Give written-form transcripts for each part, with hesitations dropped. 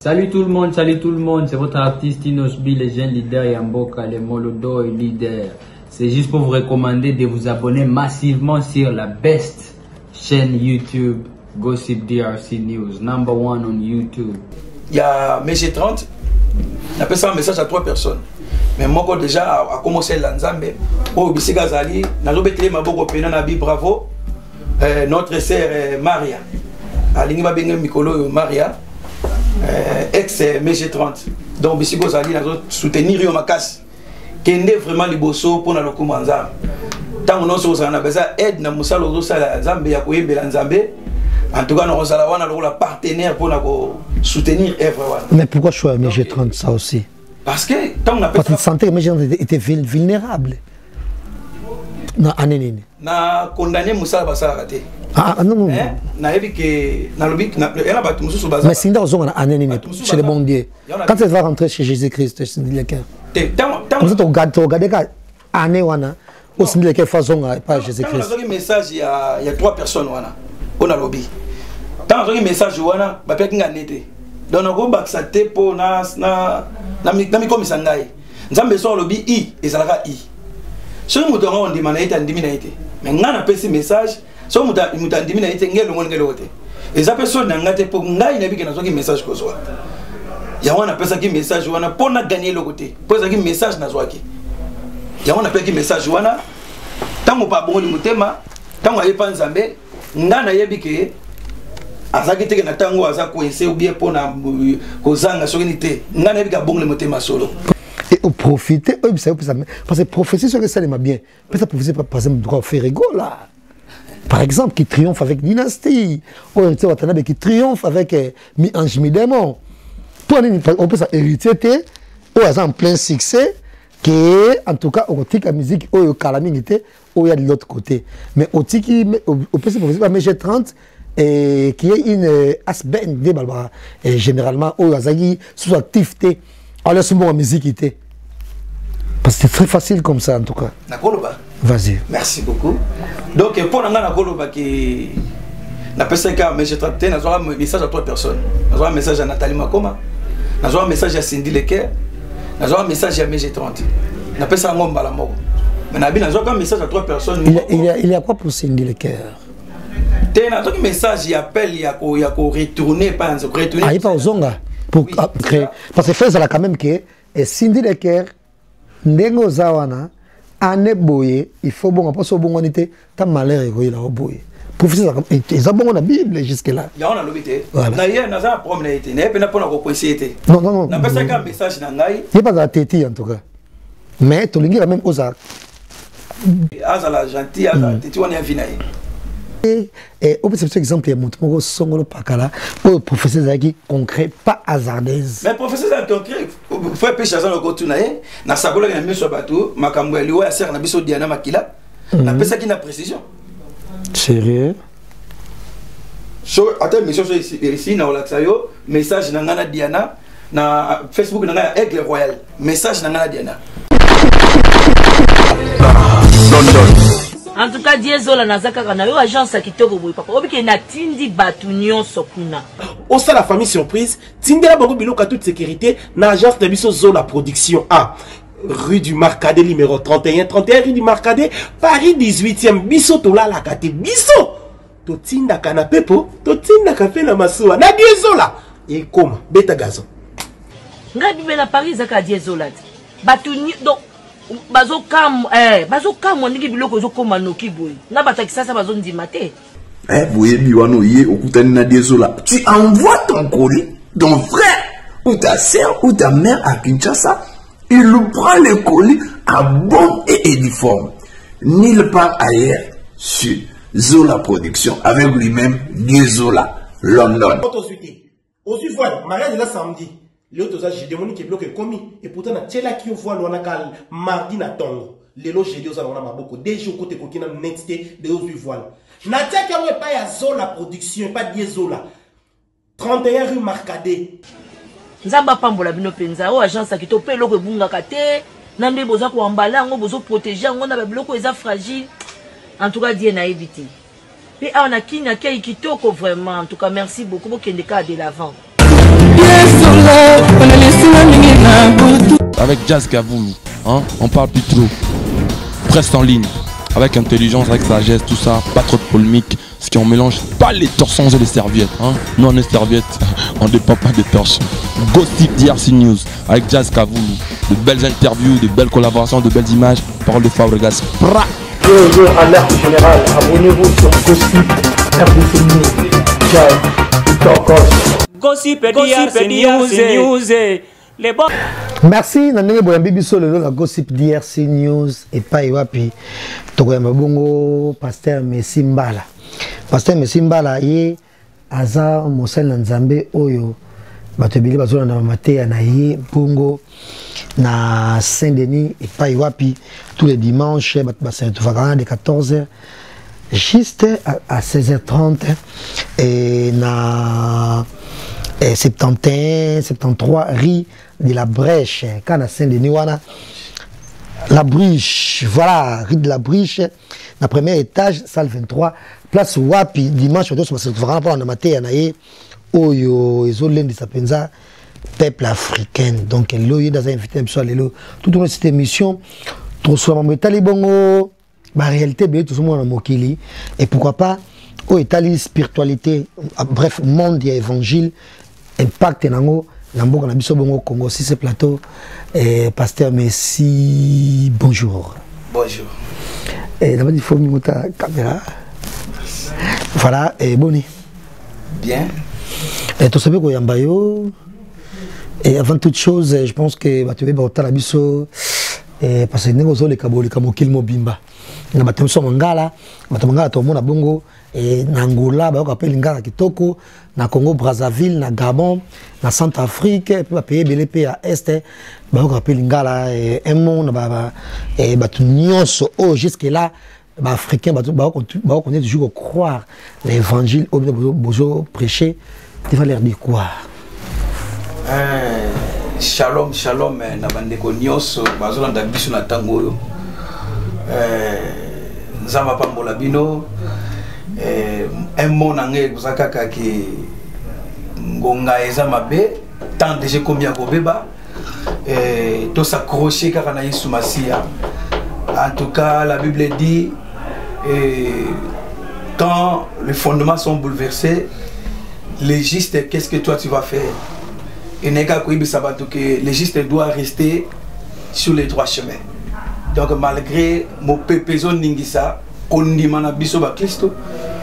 Salut tout le monde, c'est votre artiste Inosbi, les jeunes leaders Yamboka, les Molodo et leaders. C'est juste pour vous recommander de vous abonner massivement sur la best chaîne YouTube, Gossip DRC News, #1 on YouTube. Il y a MG30, on appelle ça un message à 3 personnes. Mais moi, déjà, a commencé l'Anzambe, au Bissigazali, Nazobetele Maboko Penanabi, bravo, notre sœur Maria, Alingima Bengem Mikolo Maria, ex MG30. Donc, Bissigazali, nous soutenir Yomakas, qui est vraiment liboso pour nous recommander. Tant que nous avons besoin d'aide, nous avons besoin d'Anzambe. En tout cas, nous avons un partenaire pour soutenir Eve. Mais pourquoi choisir MG30 ça aussi? Parce que tant qu'on a pas de santé, MG30 était vulnérable. Non, annénine. Na condamné Moussa Bassala raté. Ah non non. Na yebi que na lobi na ela batu mususu baza. Mais Sinda ozonga na annénine chez le bon Dieu. Quand tu vas rentrer chez Jésus-Christ, Sinda le cœur. Comme ça tu regardes ka année wana au Sinda le cœur façon pas Jésus-Christ. Dans un message il y a 3 personnes wana. On a lobby. Dans un message wana ba pekinga nete. Donc on va baxater pour na mi komisa ngai. Nzambe so lobby i ezalaka i. Si vous avez un mais on a un message, si vous avez un message, et ça personne n'a pas pour un message. Il y a un message pour gagner le côté. Pour un message, il y a un message. Tant que pas bon, tant que pas Nzambe, on a yebike azakite na tango azakoense ou bien pour na kozanga sokinité. On a yebika bon le motema solo. Et au profiter, parce que prophétie sur que ça n'est bien. Peut-être prophétie par exemple droit faire égaux là. Par exemple, qui triomphe avec Dynastie, ou qui triomphe avec Ange Midémon. On peut s'hériter, ou en plein succès, qui est en tout cas au côté de la musique, ou au calamité, ou il y a de l'autre côté. Mais au tiki, au peut prophétie par MG30, et qui est une asben de Balbara, et généralement, au Yazagi, sous activité. Alors, c'est bon, musique était. Parce que c'est très facile comme ça, en tout cas. Vas-y. Merci beaucoup. Donc, pour Nakoloba, qui n'a pas ça mais j'ai traité, nous avons un message à 3 personnes. Nous avons un message à Nathalie Makoma, nous avons un message à Cindy Leker, nous avons un message à MG30. Nous avons ça à Ngomba la mort. Mais nous avons un message à 3 personnes. Il y a quoi pour Cindy Leker? Nous avons un message, il appelle, il y a retourner, pas retourner. Ah, il n'y a pas aux ongas. Parce que fait ça quand même que Cindy Leker Nengo Zawana ane boye il faut bon pas so bon on était ta malheur et il a boye professeur ils ont bon la Bible jusque là il y a on a l'obité na hier na za problème été na pena pour na reposer non non non na pas ça qu'un message na ngai il pas la tête en tout cas mais to lingi la même osa azala gentil azala tête on est vinaï. Et au petit exemple, il y a mon songolo pakala, au professeur Zaki concret, pas hasardeuse. Mais professeur Zaki concret, il faut pêcher dans le côté naé, na sabola na mis sur bateau, makambo liwa ya ser na biso Diana Makila, na pesa qui na précision. Sérieux? So attends mission ici na olaxayo, message na ngana Diana na Facebook na ngana Aigle Royal, message na ngana Diana. En tout cas, Diezola Nazaka kana yo agence à kitoko boy papa. Obike na tindi batunyon sokuna. Au sein la famille surprise, tindela bango biloka toute sécurité na agence de biso Zola production A. Rue du Marcadet numéro 31 rue du Marcadet, Paris 18e biso tola la kate biso. To tinda kana pepo, to tinda café na masuwa na Diezola. Et comme beta gazon. Ngabi bela Paris zaka Diezola. Batunyo donc bazo kam ndiki biloko zo koma noki boy na batakisa sa bazo ndima te boye biwano yé okutani na Diezola tu envoies ton colis ton frère ou ta sœur ou ta mère à Kinshasa il prend le colis à bon et uniforme nulle part ailleurs sur Zola Production avec lui-même Diezola London. Aujourd'hui voilà mariage là samedi. Les autres j'ai demandé que bloque commis et pourtant na tela qui voit l'on kal mardi na tongo les loges j'ai dit aux alona maboko déjà côté kokina netité de aujourd'hui voilà na tia qui on pas ya Zola production pas Diezola 31 rue Marcadet nzamba pambola bino penza o agence qui to pe loko bunga kate nande boza ko embala ngo bozo protéger ngo na ba bloko eza fragile en tout cas die na éviter et on a qui na kitoko vraiment en tout cas merci beaucoup pour qu'il de l'avant. avec Jazz Kavoulou. Hein? On parle plus trop. Presse en ligne. Avec intelligence, avec sagesse, tout ça. Pas trop de polémique. Ce qui on mélange pas les torsons et les serviettes. Hein? Nous on est serviettes, on ne dépend pas des torsions. Gossip DRC News avec Jazz Kavoulou. De belles interviews, de belles collaborations, de belles images. Parole de Fabregas. Yo, alerte générale, abonnez-vous sur Gossip RDC News. Jazz, Gossip DRC News. Les bons. Merci Nandenge Boyambi biso lelo la Gossip DRC News et pas wapi tokoyamba bongo Pasteur Messi Mbala. Pasteur Messi Mbala ye aza mosali na Nzambe oyo bato ebele bazona na mateya na ye bongo na Saint-Denis et pas wapi tous les dimanches bato basentuvaka de 14h juste à 16h30 et na 71 73 rue de la Brèche, quand à Saint-Denis, la Briche, voilà, rue de la Briche, le premier étage, salle 23, place Wapi, dimanche, on se vraiment pas en amateur, Oyo, et Zolen de Sapenza, peuple africain. Donc, l'Oyo, dans un invité, tout au long de cette émission, tout souvent, mon talibongo, la réalité, tout le monde en Mokili, et pourquoi pas, au Italie, spiritualité, bref, monde et évangile, impact nango. Namboka na biso bongo Congo si ce plateau Pasteur Messi bonjour. Bonjour. Et d'abord il faut mettre ta caméra. Voilà et boni. Bien. Et tout ça bien koyamba yo. Et avant toute chose je pense que ba tebe ba otala biso parce que nengo zo le kaboli kamokil mobimba. Na batem so mangala, batamangala to mona bongo et na Angola ba ko appelle ngala kitoko. Na Congo Brazzaville, na Gabon, na Centrafrique, et puis va payer BLP à Est, bah on rappelle Lingala et un monde et bah tout nyonso oh jusque là bah africain bah on connaît toujours croire l'évangile au besoin prêcher, il va leur dire quoi? Shalom shalom na bandeko nyonso bazolanda biso na tango yo nzamba pambola bino un mot nangé kaka ki ngonga eza mabe tant déjà combien kobeba to s'accrocher kaka na Yesu Masia. En tout cas la Bible dit quand les fondements sont bouleversés les justes qu'est-ce que toi tu vas faire? Et neka ko ibisa bato que les justes doivent rester sur les droits chemins. Donc malgré mon pepezo ningisa kondima na biso ba Kristo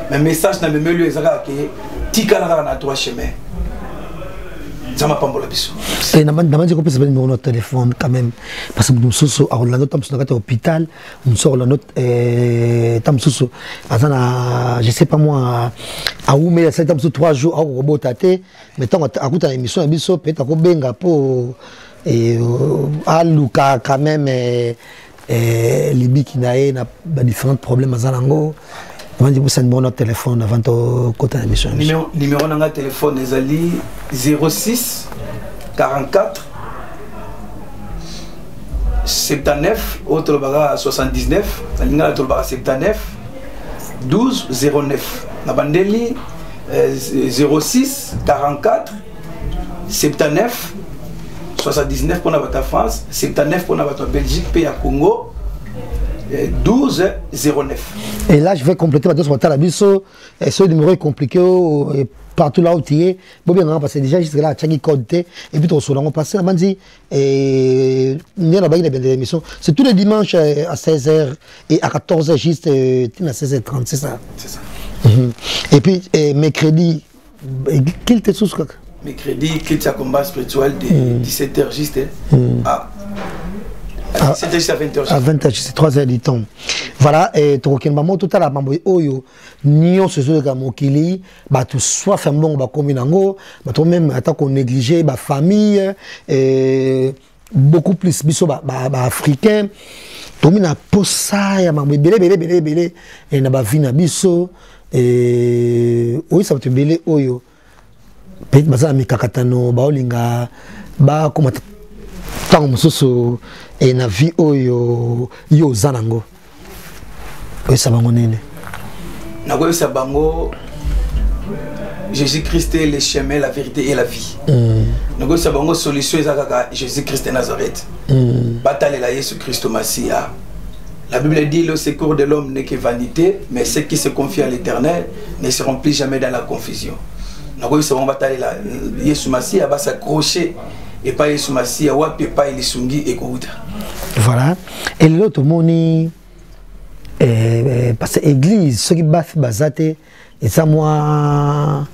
mais message na memelo ezaka ke tikala na droit chemin. Ça m'a pas mbola biso. Et na demande ko pesa numéro de téléphone quand même parce que nous sommes à la note tam sur hôpital, nous sort la note tam susu azana je sais pas moi à où mais ça tam sur 3 jours au robotate mais tant à kuta émission na biso peut-être ko benga po et à Luka quand même Libi qui n'a pas différents problèmes à Zalango. Avant de vous sendre mon téléphone avant de côté l'émission. Numéro de téléphone est 06 44 79 autre baga 79 la 79 12 09 la bandeli 06 44 79 79 pour la France, 79 pour la Belgique, pays à Congo, 12 09. Et là, je vais compléter ma dose pour la biso. Ce numéro est compliqué partout là où tu es. Bon, bien, parce que déjà, jusque là, tu as code et puis tu as passé. On dit, il y a une émission. C'est tous les dimanches à 16h et à 14h, juste à 16h30, c'est ça? C'est ça. Et puis, mercredi, quel était sous quoi? Mercredi, qu'il combat spirituel de 17h juste à 17h à 20h. À 20h, c'est 3h du temps. Voilà, et tu as tout à l'heure, Oyo, Nyon, ce jour de Mokili, tu sois fait bon, comme Nango, tu même attends qu'on néglige, famille, beaucoup plus, biso, africain, tu as posa, belé, et na vina biso, et oui, ça va te belé, Oyo. Peut-être que mes kakatano baolinga ba comme tant mususu et na vie oyo yo zanango oyo sabango nene na ko sabango Jésus-Christ est le chemin, la vérité et la vie. Nous avons une solution à Jésus-Christ de Nazareth. Bataille la Jésus-Christ au Massia. La Bible dit le secours de l'homme n'est que vanité, mais ceux qui se confient à l'Éternel ne seront plus jamais dans la confusion. Nous avons bataille la Jésus Massia va s'accrocher et pas Jésus Massia ou pas il sungi et kouta. Voilà. Et l'autre moni parce que l'église ceux qui battent bazate et ça moi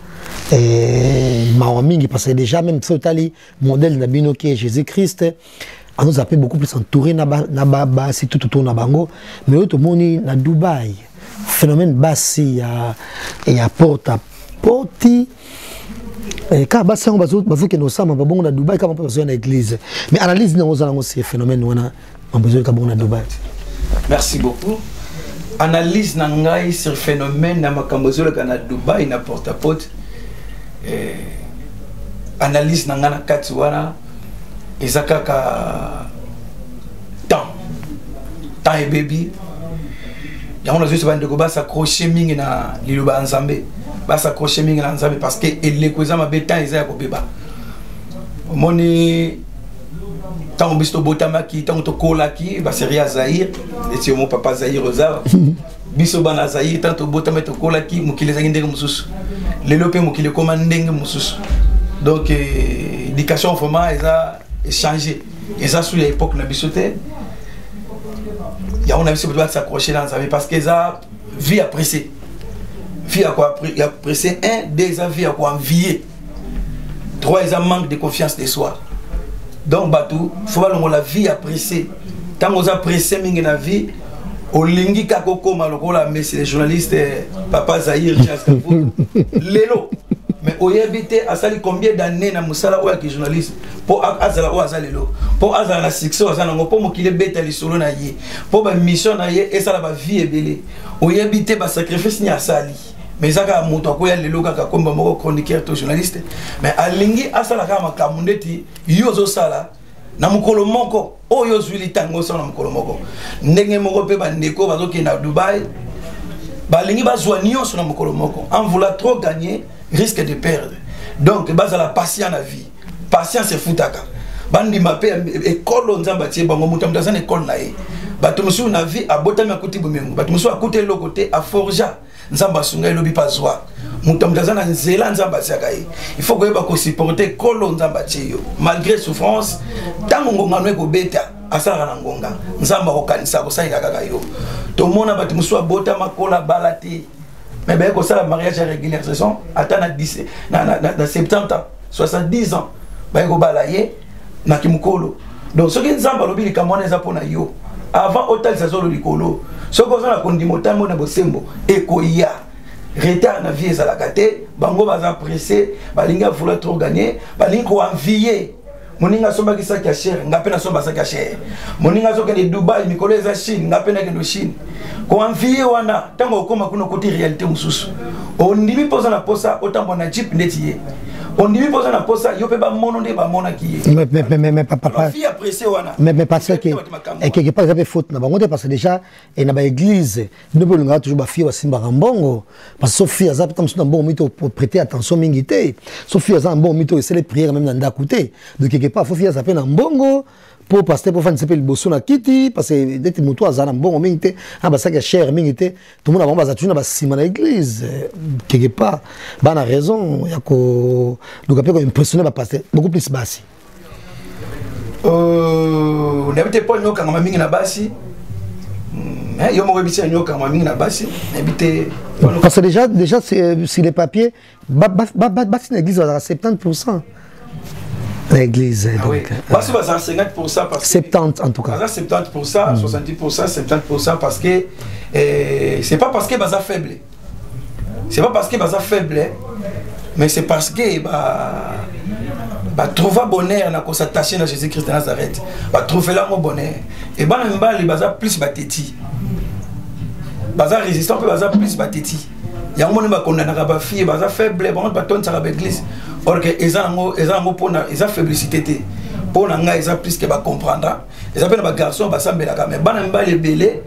Mawamingi, parce que déjà même le modèle de qui est Jésus-Christ, on nous a fait beaucoup plus entouré c'est tout autour de Bango, mais autre monde na Dubaï, phénomène bassi et à porte à porte. Quand bassi on va que nous sommes bon na Dubaï quand on peut besoin d'église, mais analyse nous allons aussi phénomène on a besoin de bon na Dubaï. Merci beaucoup. Analyse nangai sur phénomène na makambozo le na Dubaï na porte à porte. Analyse nangana kati wana ezakaka temps et baby ya on a juste bande ko ba s'accrocher mingi na liloba nzambe ba s'accrocher mingi na nzambe parce que ele ko za mabetan eza ko beba moni tant bisto botamaki tant to kolaki ba seria Zaïr et si mon papa Zaïr oza biso bana Zaïr tant to botamaki to kolaki mukile zanginde mususu lelo pe mukile komandenge mususu. Donc l'éducation vraiment elle a changé et ça sous l'époque na bisoté il y a on a vu besoin de s'accrocher dans ça parce que ça vie à presser vie à quoi presser un deux vie à quoi envier trois ils manque de confiance de soi donc batou faut pas la vie à presser tant on a pressé mingi na vie au lingi kakoko malokola mais c'est les journalistes papa Zaïr lelo. Mais au yébité, à sali combien d'années na musala ou qui journaliste pour azala ou azalelo pour azala la succès azala ngo pour mo kile beta li solo na yé pour ba mission na yé et ça la ba vie ebele au yébité ba sacrifice ni asali mais zaka moto ko ya lelo kaka komba moko chroniqueur to journaliste mais alingi asala ka makamundeti yozo sala na mukolo moko o yo zwili tango so na mukolo moko ndenge moko pe ba ndeko bazo ki na Dubaï ba lingi ba zwa nyonso na mukolo moko en voulant trop gagner risque de perdre. Donc, base à la patience à la vie. Patience c'est foutaka. Bandi mapé école nzamba tie bango mutamda sana école na ye. Batumusu na vie a botami a côté bomengo. Batumusu a côté l'autre côté a forja nzamba sunga lobi pazwa. Mutamda sana nzela nzamba tiaka ye. Il faut que ba ko supporter école nzamba tie yo. Malgré souffrance, tango ngongano ko beta asara na ngonga. Nzamba ko kanisa ko saika kaka yo. To mona batumusu a botama kola balati. Mais bien, comme ça, le mariage est régulier, c'est ça. Attends, dans 70 ans, 70 ans, ben, il balayer, na kimukolo. Donc, ce qui est en train de dire, c'est yo. Avant, hôtel, c'est ça le likolo. Ce qui est en train de dire, c'est que Ekoya, retard na vie, c'est la gâté, bango va pressé, balinga vouloir trop gagner, balinga envier. Moninga somba ki saki ya cher, ngapena somba saki ya cher. Moninga soka de Dubaï, mikolo eza Chine, ngapena ke no Chine. Ko envier wana, tango okoma kuna côté réalité mususu. On ndimi posa na posa, otambo na jeep ndetiye. On ndimi posa na posa, yo pe ba mono nde ba mona ki. Mais papa. Fille apprécié wana. Mais parce que quelque part ça fait faute na bango parce que déjà et na ba église, nous bolunga toujours ba fille wa simba rambongo parce que Sophie a zapta msuna bon mito pour prêter attention mingité. Sophie a bon mito c'est les prières même dans d'akoute. Donc quelque part faut faire ça peine en bongo pour passer pour faire le bosso na kiti parce que dès que moto azana bon mingité ah bah ça que cher mingité tout le monde a ba toujours na ba sima na église quelque part ba na raison ya ko donc après qu'on impressionner ba passer beaucoup plus bassi. N'habitez pas nyoka ngama mingi na basi. Yo mo rebitsi nyoka ngama mingi na basi. N'habitez parce que déjà si les papiers basi na église à 70%. L'église donc. Basi va à 50% parce que 70 en tout cas. 70%, 70%, 70% parce que c'est pas parce que baza faible. C'est pas parce que baza faible mais c'est parce que trouver bonheur na ko s'attacher à Jésus-Christ de Nazareth. Trouver là mon bonheur. Et mbali baza plus bateti. Baza résistant peu baza plus bateti. Ya moni ba kondana ka ba fille baza faible ba ton ça ba église. Or que ezango pona eza faiblicité té. Pona nga eza plus que ba comprendre. Eza pe na ba garçon ba sambela ka mais bana mbali belé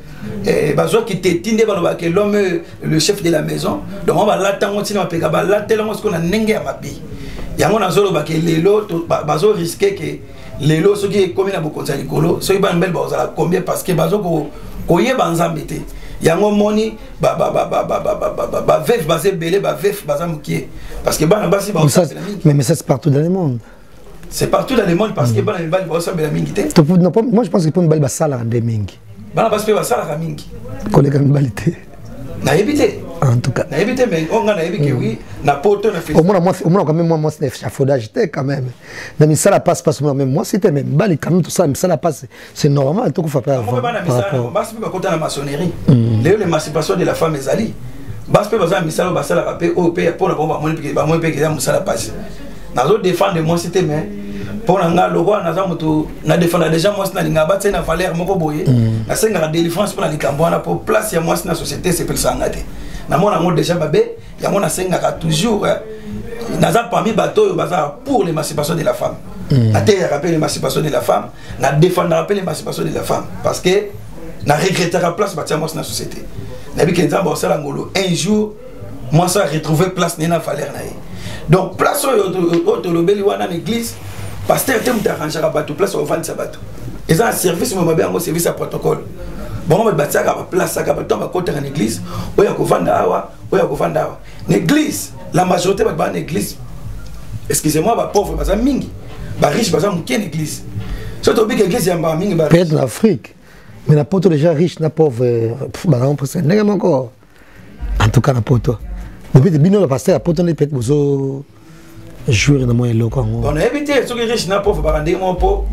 bazo qui tétinde baloba que l'homme le chef de la maison donc on va l'attendre tina mapeka ba latela ce qu'on a nenge ya mabi yango nazolo ba que lelo bazo risquer que lelo ce qui est comme na bokonza likolo so ba mbel ba za combien parce que bazo ko yeba nzambe te yango moni ba vef basé belé ba vef baza mukie parce que bana basi ba mais ça c'est partout dans le monde. C'est partout dans le monde parce que bana bali ba osambela mingi te. Moi je pense que pour une bali ba sala ande mingi. Bana basi ba sala mingi. Collègue mbalité. Na éviter. En tout cas. Na éviter mais on a évité que oui, na poto na fait. Au moins quand même moi c'est échafaudage quand même. Mais ça la passe même moi c'était même bali quand même tout ça mais ça la passe c'est normal tout qu'on fait pas avant. Basi ba kota na maçonnerie. L'émancipation de la femme ezali. Basi pe baza misalo basala rapé au pays pour la bomba moni pe que musala passe. Nazo défendre moi c'était mais pour nga le roi naza moto na défendre déjà moi na linga batse na valeur moko boye na senga la délivrance pour la likambona pour place ya moi na société c'est pour sangate na mona ngo déjà babé ya mona senga ka toujours naza parmi bateau baza pour l'émancipation de la femme na terre rappelle l'émancipation de la femme na défendre rappelle l'émancipation de la femme parce que na regrettera place batia moi na société na bi kenza ba sala ngolo un jour moi ça retrouver place na valeur na donc place au lobeli wana l'église pasteur te m'arranger à bateau place au vent de bateau ils ont un service mais bien un service à protocole bon on va bâtir à place à bateau à côté de l'église où il y a vendre l'église la majorité va l'église excusez-moi ba pauvre ba mingi ba riche ba mukien l'église surtout big église ya ba mingi ba peut-être l'Afrique mais la poto déjà riche na pauvre ba on presque n'est encore en tout cas la poto depuis le bino le pasteur la poto n'est peut-être bozo jouer dans mon local. On a évité ceux qui riches n'a pauvre par mon pot.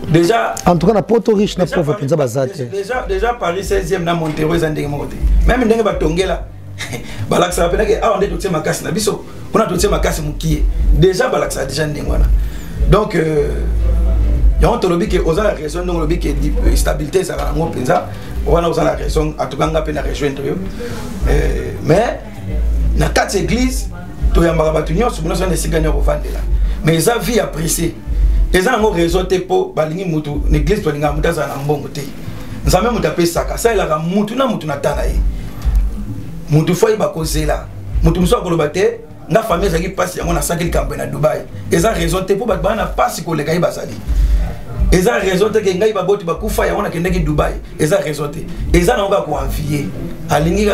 Déjà en tout cas la poto riche n'a pauvre pour ça bazate. Déjà Paris 16e na Monterrey zandenge monté. Même ndenge batongela. Balaksa rappelle que on est tout ma casse na biso. On a tout ma casse mukie. Déjà balaksa déjà ndenge wana. Donc y a un lobby qui osa la raison donc lobby qui stabilité ça va ngo penza. On a osa la raison en tout cas nga pena rejoindre mais na quatre églises mais ils ont vie appréciée. Ils ont raison pour balingi mutu l'église to linga mutaza na mbongo te. Nzambe mutape saka. Ça il a mutu na tanaye. Mutu foi ba kozela. Mutu muso koloba te na famille zaki passe yango na sakili kambe na Dubai. Ils ont raison pour ba na passe ko leka ibazali. Ils ont raison que ngai ba boti ba kufa yango na kendeki Dubai. Ils ont raison te. Ils ont nga ko envier. Alingi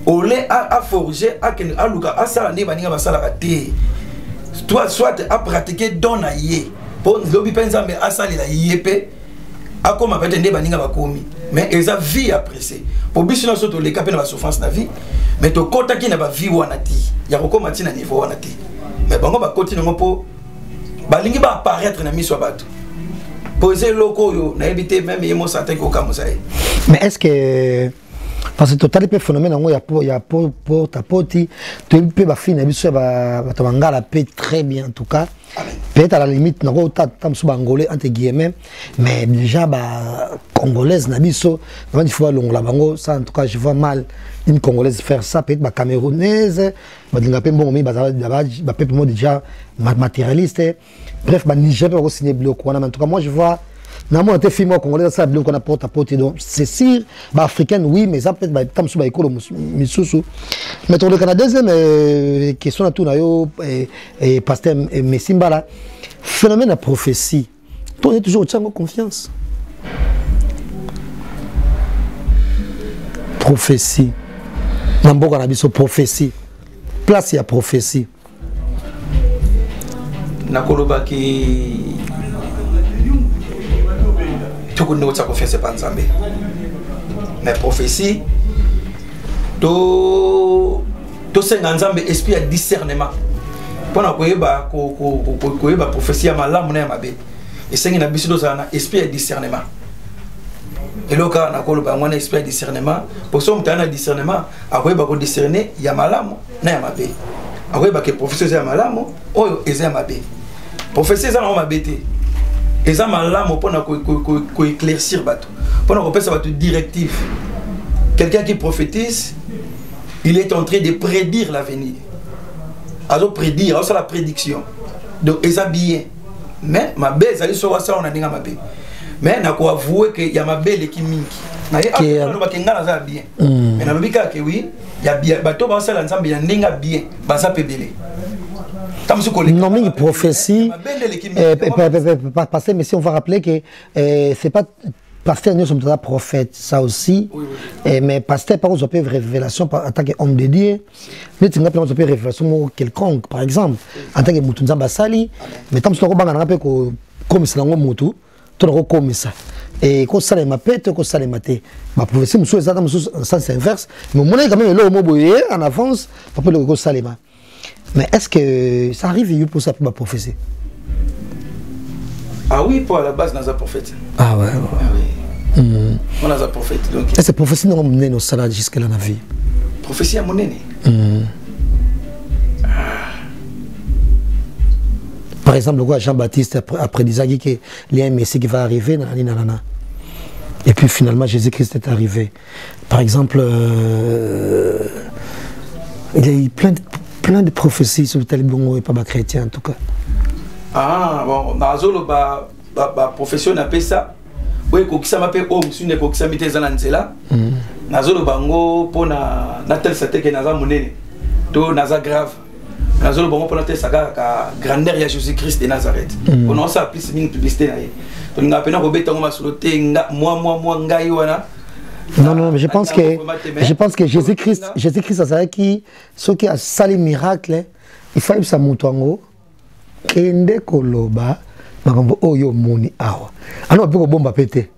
Olé a forgé a luka a sala ne baninga basala te toi soit a pratiquer don na yé pour lobi penza mais a sala la yépé a comme peut-être ne baninga bakomi mais ils a vie appréciée pour biso na soto les capé na souffrance na vie mais to kota ki na ba vie wana ti ya ko koma ti na niveau wana ti mais bango ba koti ngo po balingi ba apparaître na miso bato poser loko yo na éviter même yemo santé ko kamusaye. Mais est-ce que parce que total pe phénomène ngo ya pour ta poti tu peux ba fina biso ba tabangala pe très bien en tout cas peut-être à la limite ngo ta tamsu bangolais entre guillemets mais déjà ba congolaise na biso il faut longola bango ça en tout cas je vois mal une congolaise faire ça peut-être ba camerounaise ba dinga pe mbongo mi ba pe mo déjà matérialiste bref ba Niger ba signer bloc en tout cas moi je vois Namo te film congolais ça bloc on a porte à porte donc c'est sûr ba africaine oui mais ça peut-être ba tamsu ba ekolo misusu mais ton le Canada deuxième question à tout na yo et pasteur Messimbala phénomène de prophétie toi on est toujours au confiance prophétie namboka na biso prophétie place ya prophétie nakoloba ki tout le monde a confiance en Nzambe. Mais prophétie, tout c'est Nzambe esprit de discernement. Pendant que la prophétie a mal amené à ma bé. Et c'est un esprit de discernement. Et là, quand on a un esprit de discernement, pour ça, on a un discernement, après, on discerner, il y a mal à ma bé. Après, la prophétie est mal à ma bé. Prophétie est à ma bé. Et ça m'a là pour éclaircir bateau pour nous repérer bateau directive. Quelqu'un qui prophétise, il est en train de prédire l'avenir. Alors prédire, alors c'est la prédiction. Donc ils bien. Mais ma belle, ça dit sur ça on a dit ma belle. mais na ko avouer que ya mabele ki mingi na ye a ba kenga na za bien mais na lobika que oui ya bien bato ba sala nzambe ya ndinga bien ba za pebele non mais prophétie parce que mais si on va rappeler que c'est pas pasteur nous sommes des prophètes ça aussi mais pasteur par exemple révélation en tant qu'homme de Dieu mais tu n'as pas une révélation quelconque par exemple en tant que mutu nzamba sali mais tant que tu banga na pe ko comme ça ngo mutu tu ko comme ça et ko sala ma pete ko sala maté ma prophétie musu ezaka musu sens inverse mais mon quand même le mot boyer en avance pour le ko sala ma mais est-ce que ça arrive pour ça pour ma prophétie? Ah oui, pour à la base, dans un prophète. Ah ouais. Ah oui. On a un prophète. Donc. Est-ce que prophétie nous mené nos salades jusqu'à la vie? Prophétie à mon aîné. Par exemple, le roi Jean-Baptiste après disant qu'il y a un Messie qui va arriver, nanana. Et puis finalement Jésus-Christ est arrivé. Par exemple, il y a eu plein de prophéties sur le talibon et pas chrétien en tout cas. Ah bon, nazolo ba profession appelle ça. Oui, kokisa m'appelle homme, si ne kokisa mite zalanzela. Nazolo bango pona natel sate que naza monene. To naza grave. Nazolo bango pona tel saka ka grandeur ya Jésus-Christ de Nazareth. On a ça plus une publicité na ye. Donc nga pena robeta ngoma solote nga moi ngai wana. Non, mais je pense que Jésus-Christ a ça qui ce qui a sali miracle, il fallait ça mutuango. Kende koloba makambo oyo moni awa ano pe ko bomba pété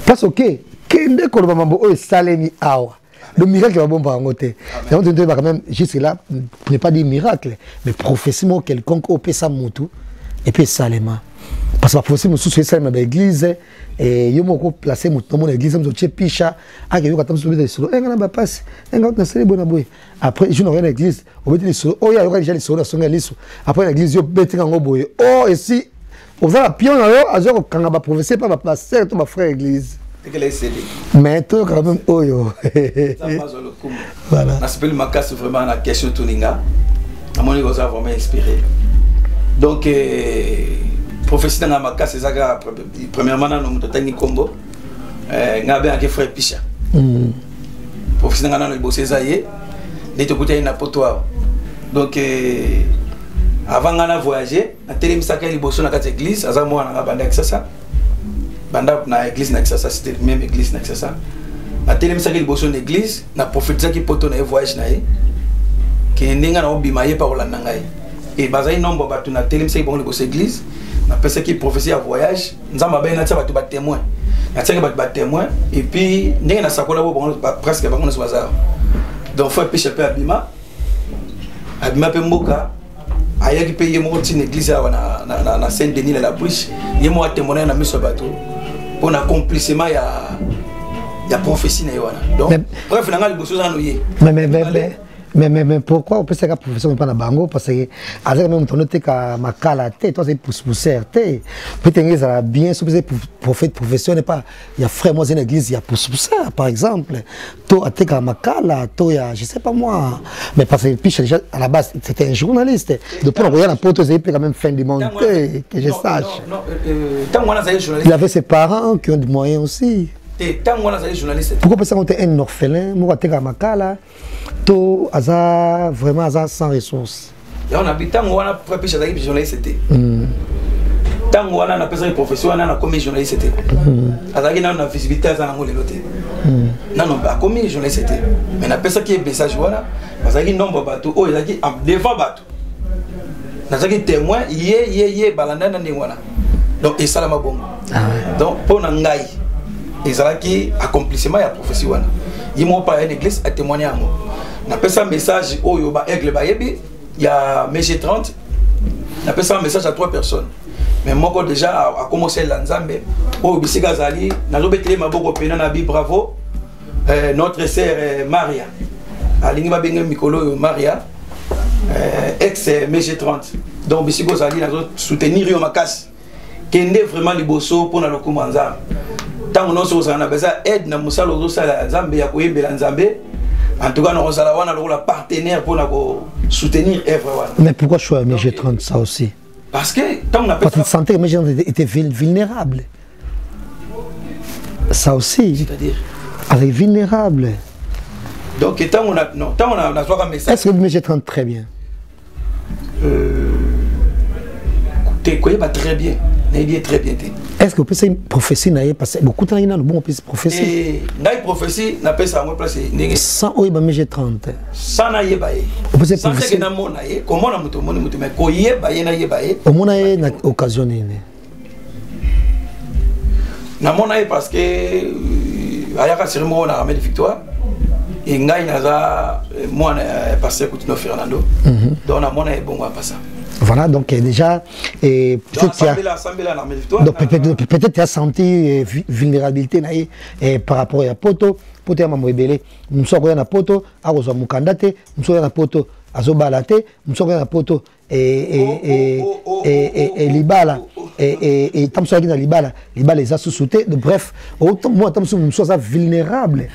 parce que kende koloba mambo oyo salemi awa le miracle va bomba ngote c'est on te quand même juste là pour ne pas dire miracle mais prophétie mo quelconque au pesa mutu et puis salema parce que la prophétie mo sous salema dans l'église et yo moko placer mutu dans mon église mo tche picha ake yo katam soubi de solo ngana ba passe ngana na sele bona boy après je n'aurai l'église au bête les solo oh ya yo déjà les solo na songa liso après l'église yo bête ngo boy oh et si on va pion na yo azo kanga ba prophétie pas ba passer tout ma frère église mais toi quand même oh yo voilà na s'appelle ma casse vraiment la question tuninga à mon niveau ça vraiment inspiré donc prophétie dans ma casse c'est ça premièrement dans notre tangi Congo ngabe avec frère Picha prophétie dans le bossé zaye n'était côté na potoir donc avant ngana voyager na telemisa ka liboso na kati église aza moi na banda ça banda na église na ça c'était même église na ça na telemisa ka liboso na église na prophétie qui poto na voyage na ye que ninga na obima ye pa olanda ngai et bazai nombre batu na telemisa ki bon liboso église na personne qui prophétie à voyage nzamba ben na tia batu ba témoin na tia ba témoin et puis ninga na sakola bo presque ba ngona soza donc faut pécher peu abima pe mboka aya ki paye mo tin église na Saint-Denis la Bouche yemo a témoigner na miso bato pour accomplissement ya prophétie na yona donc bref na ngali boso za no ye mais pourquoi on peut se faire profession pas na bango parce que avec même ton noté ka makala té toi c'est pousser té peut-être ça bien sous prophète profession n'est pas il y a frère moi dans l'église il y a pousser par exemple toi té ka makala toi ya je sais pas moi mais parce que Piche déjà à la base c'était un journaliste depuis on regarde la pote c'est quand même fin du monde que je sache il avait ses parents qui ont des moyens aussi. Pourquoi parce qu'on était un orphelin, moi j'étais à Makala, tout hasard vraiment hasard sans ressources. Et on habite tant on a préparé des journalistes c'était. Tant on a préparé des professionnels on a commis journaliste c'était. Hasard qui a visibilité à Zanango les lotés. Non pas commis journaliste c'était. Mais la personne qui est message voilà, parce qu'il nombre bateau, oh il a dit devant bateau. N'a qui témoin yé balanda na ndingwana. Donc et ça la mabongo. Donc pour nangai et ça qui accomplissement ya prophétie wana yimo pa une église a témoigner à moi na pesa message au yoba aigle ba yebi ya mg 30 na pesa message à 3 personnes mais moko déjà a commencé la nzambe au bisika zali na lobetele maboko pena na bi bravo notre sœur Maria alingi ba benga mikolo Maria ex mg 30 donc bisiko zali na soutenir yo makasi kende vraiment liboso pour na lokuma nzambe. Tant que nous avons besoin d'aide, nous avons besoin de en tout cas, nous avons un partenaire pour soutenir l'œuvre. Mais pourquoi choisir MG30 ça aussi? Parce que tant qu'on a parce que tu sentais que MG30 était vulnérable. Ça aussi. C'est-à-dire elle est vulnérable. Donc, tant on a un message. Est-ce que le MG30 très bien? Écoutez, quoi, pas très bien. Il est très bien. Est-ce que vous pensez une prophétie parce que beaucoup de gens ont bon prophétie. Et une prophétie n'a pas ça à place. Sans oye ba MG30. Sans naie baye. Sans que na mona ye, comment na muto mais ko ye baye na ye baye. Au mona ye na occasion ni. Na mona ye parce que ayaka cérémonie na ramène victoire. Et ngai naza moi pasteur Coutinho Fernando. Donc na mona ye bon va passer. Voilà, donc déjà, peut-être tu as senti vulnérabilité par rapport à Poto, Poto à Mamou Ebele, nous sommes à Poto, à Rosa Mukandate, nous sommes à Poto, à Zobalate, nous sommes à Poto et Libala, et tam soa na Libala, Libala les a sous-sauté, bref, moi tam nous sommes vulnérables.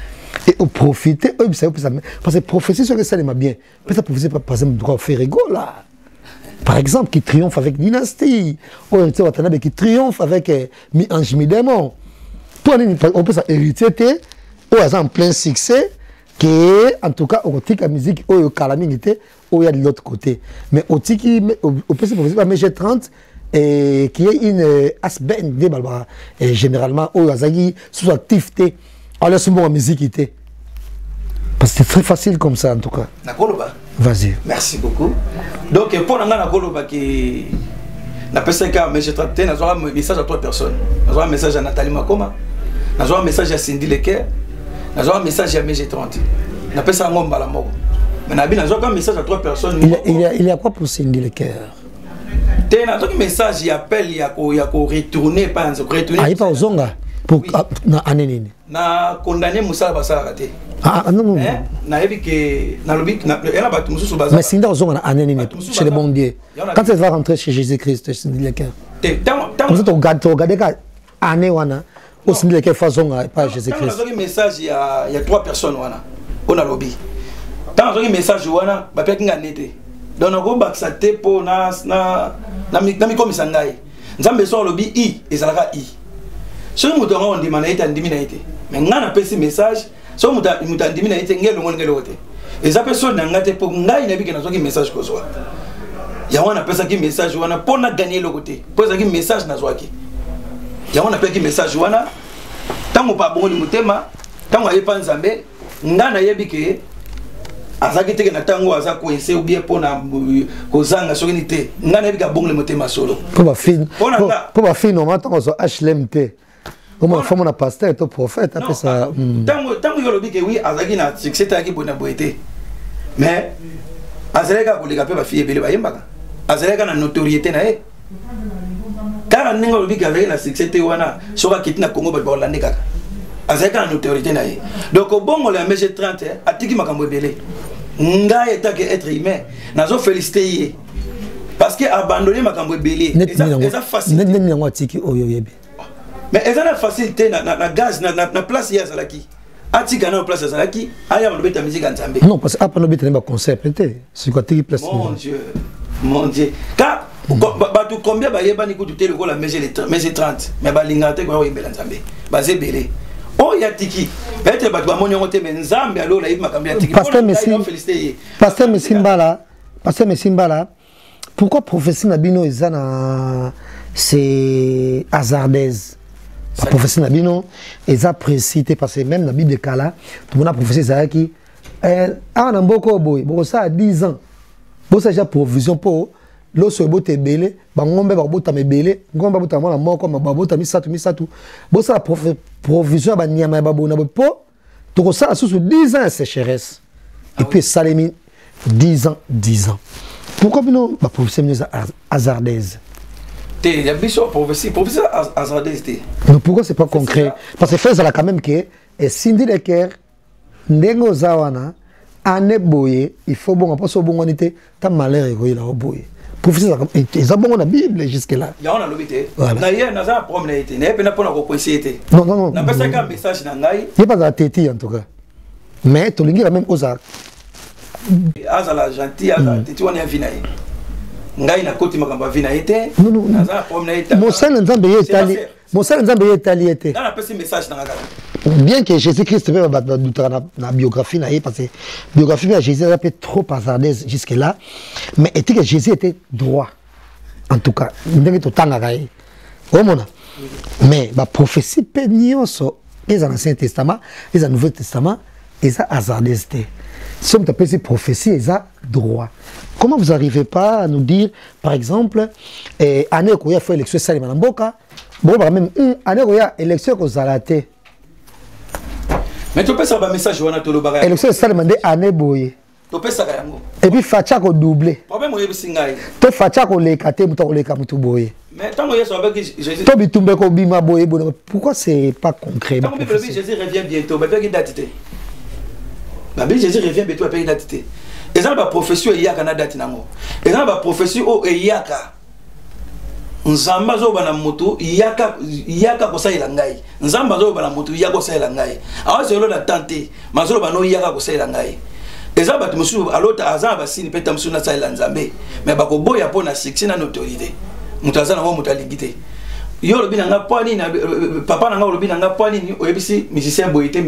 Et au profiter, parce que prophétie sur que ça m'a bien, peut-être prophétie par exemple droit faire rigolo là. Par exemple, qui triomphe avec Dynastie, ou qui triomphe avec Ange Midemon. On peut s'hériter, ou en plein succès, qui est en tout cas au tic à musique, ou au calamité, ou il y a de l'autre côté. Mais au tic, on peut se proposer à MG30, qui est une asben de Balbara, et généralement, au Yazagi, sous activité, alors c'est bon en musique. Parce que c'est très facile comme ça en tout cas. Vas-y. Merci beaucoup. Donc pour nous Nakoloba qui n'a pas ça mais j'ai traité n'a un message à 3 personnes. N'a un message à Nathalie Makoma, n'a un message à Cindy Leker, n'a un message à MG30. N'a pas ça ngomba la mort. Mais n'a un message à 3 personnes. Il y a quoi pour Cindy Leker? N'a un message il appelle il y a retourner pas retourner. Ah il pas aux zonga pour na anenine. Na condamné Moussa Basala raté. Ah non. Na yebi que na lobi na ela batu mususu baza. Mais Cindy aux zonga na anenine chez le bon Dieu. Quand elle va rentrer chez Jésus-Christ, Cindy Leker. Comme ça tu regardes année wana au Cindy Leker façon pas Jésus-Christ. Dans un message il y a 3 personnes wana. On a lobby. Dans un message wana ba pekinga nete. Donc on go baksa te po na mikomisa ngai. Nzambe so lobby i ezalaka i. Si vous avez un mais on a un message, si vous avez un message, et ça personne n'a pas pour un message. Il y a un message pour gagner le côté. Pour un message, il y a un message. Tant que pas bon, tant que pas Nzambe, on a un azaki na tango aza coincé ou bien pour na kozanga sokinité ngana bika bon le motema solo pour ma fille normalement on HLMT comment femme na pasteur et prophète après ça tango yolobi que oui azaki na succès taki bona boité mais azaleka koleka pe ba fille bele ba yembaka azaleka na notoriété na e car ninga yolobi que azaleka na succès te wana soka kitina Congo ba Hollande kaka azaleka na notoriété na e donc au bon le MG30 atiki makambo ebele nga eta que être humain nazo féliciter parce que abandonner makambo ebele eza facile neni yango atiki oyo yebe mais eza na facilité na gaz na place ya zalaki atika na place ya zalaki aya ba beta musique Nzambe non parce que apa no beta ba concert peut-être c'est quoi atiki place mon dieu car ba tu combien ba yeba ni ko tuté le ko la MG30 mais ba lingate ko yebela Nzambe ba zebele oh ya tiki peut-être ba tu amoni ngote mais Nzambe alors la yeba makambo ya tiki pasteur Mesimbala pourquoi prophétie na bino ezana c'est hasardeuse. La prophétie Nabino est appréciée parce que même dans la Bible de Kala, tout le monde a prophétie Zaki. Ah, on a beaucoup boy, bon ça a 10 ans. Bon ça déjà provision pour l'os au bout de belé, bangombe barbo ta me belé, ngomba buta mona moko ma barbo ta misatu. Bon ça la provision ba nyama babo na po. Donc ça a sous 10 ans sécheresse. Et puis Salemi 10 ans. Pourquoi bino ba prophétie hasardeuse? Il y a bien sûr prophétie hasardeuse. Donc pourquoi c'est pas concret? Parce que fait ça quand même que Cindy Leker ndengo zawana ane boye il faut bon pas so bon onité ta malheur est là boye. Prophétie ça bon na Bible jusque là. Il y a on a l'obité. Na hier na za promenade na pena pona ko pointer. Non. Na pesa ka message na ngai. Il pas za téti en tout cas. Mais to lingi même oza. Azala gentil azala téti on est vinaï. Ngai na koti makambo vina été non Mosala Nzambe etali Mon sœur Nzambe est taliété. Dans la petit message dans la Bien que Jésus-Christ veut la biographie, parce que la biographie de Jésus est un peu trop hasardeuse jusque-là, mais était que Jésus était droit. En tout cas, il était autant à mais la prophétie pénionce, les Ancien Testament, les Nouveau Testament, ils ont hasardeuse. Si on appelle ces prophéties, ils ont droit. Comment vous n'arrivez pas à nous dire, par exemple, année où il y a fait l'élection Salim Manamboka, bon, même année où il y a élection aux Alaté. Mais tu peux savoir un message où on a tout le bagage. Élection Salim Mandé année boye. Tu peux savoir. Et puis Facha ko doublé. Problème où il y a singaï. To Facha ko lekate muta ko leka mutu boye. Mais tant que Jésus avec Jésus. To bitumbe ko bima boye boye. Pourquoi c'est pas concret? Tant que Jésus revient bientôt, mais quelle date était? La Bible Jésus revient bientôt à payer date était. Et ça la prophétie il y a kana date nango. Et ça la prophétie o eyaka. Nzamba zo bana moto yaka ko sa ilangai. Nzamba zo bana moto yaka ko sa ilangai. Awa c'est le tenter. Mazolo bano yaka ko sa ilangai. Eza batu musu alota azan basini peta musu na sa ilanzambe. Mais bako boya pona succès na autorité. Mutazana mo mutalingite. Yo lobi nanga pwani na papa nanga lobi nanga pwani ni oyebisi musicien boyité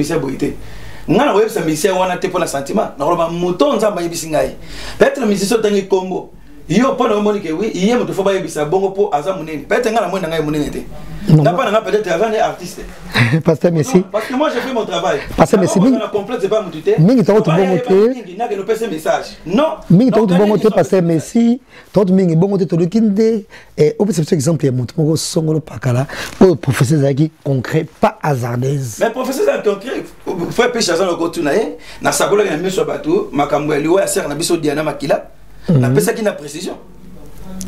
ngana oyebisa musicien wana te pona sentiment na loba moto nzamba yebisi ngai. Peut-être musicien tangi kombo. Yo pona omoni ke oui, iye mutu foba yebisa bongo po aza munene. Peut-être ngana mona ngai munene te. D'abord nanga peut-être azan artiste. Pasteur Messi. Parce que moi j'ai fait mon travail. Pasteur Messi. On a complexe pas mututé. Mingi to to bongo te. Non. Mingi to bongo te Pasteur Messi. To mingi bongo te to lekinde et au plus exemple il montre mo songolo pakala au professeur zaki concret pas hasardeuse. Mais professeur zaki concret faut pêcher dans le kotuna na sakola na miso bato makambo ya liwa ya ser na biso Diana Makila. Na pesa qui na précision.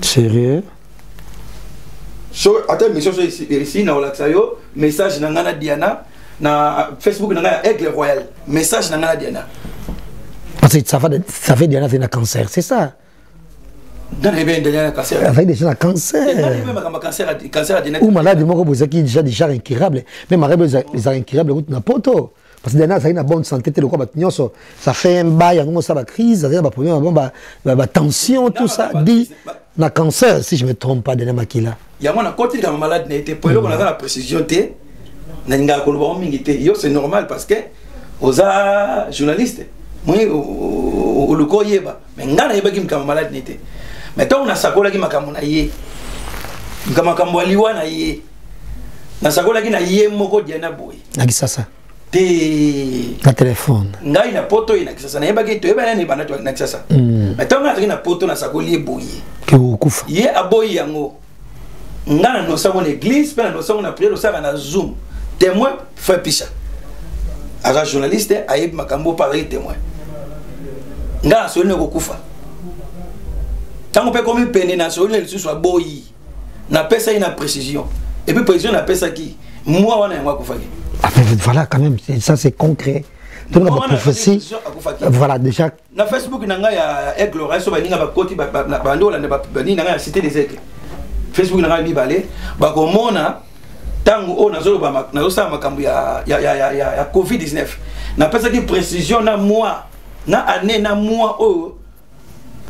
Sérieux? So attends mission ici na olaxayo message na ngana Diana na Facebook na Aigle Royal message na ngana Diana. Parce que ça fait Diana c'est un cancer, c'est ça. Dans les Diana cancer. Ça fait déjà un cancer. Cancer ou malade moko bozaki déjà incurable. Même arrêt les incurables na poto. Parce que Diana ça a une bonne santé le quoi ça fait un bail en ça va crise, ça va problème ba tension tout ça dit na cancer si je me trompe pas Diana Makila. Il y a un côté de la malade n'était pas là la précision té n'inga ko lo mingi té yo c'est normal parce que aux journalistes moi au le koyeba mais ngana yeba kim kama malade n'était mais tant on a sakola ki makamuna yé kama kambo liwa na yé na sakola ki na yé moko Diana boy na kisasa té na téléphone ngai na poto ina kisasa na yeba ki to yeba na bana to na kisasa mais tant on a na poto na sakoli boy ki okufa yé aboy yango ngana no savon église pe no savon na prière ça na zoom témoin fait picha aga journaliste ayeb makambo pareil témoin ngana so ne kokufa tango pe comme peine na so ne soit boyi na pesa ina précision et puis précision na pesa qui moi wana ngwa kufa ki voilà quand même ça c'est concret donc la prophétie voilà déjà na Facebook na nga ya Aigle Royal so ba ninga ba koti ba ndola ne ba ninga ya cité des aigles Facebook na ngai balé ba komona tango o nazolo ba nazosa makambo ya COVID-19 na pesa ki précision na mois na année na mois o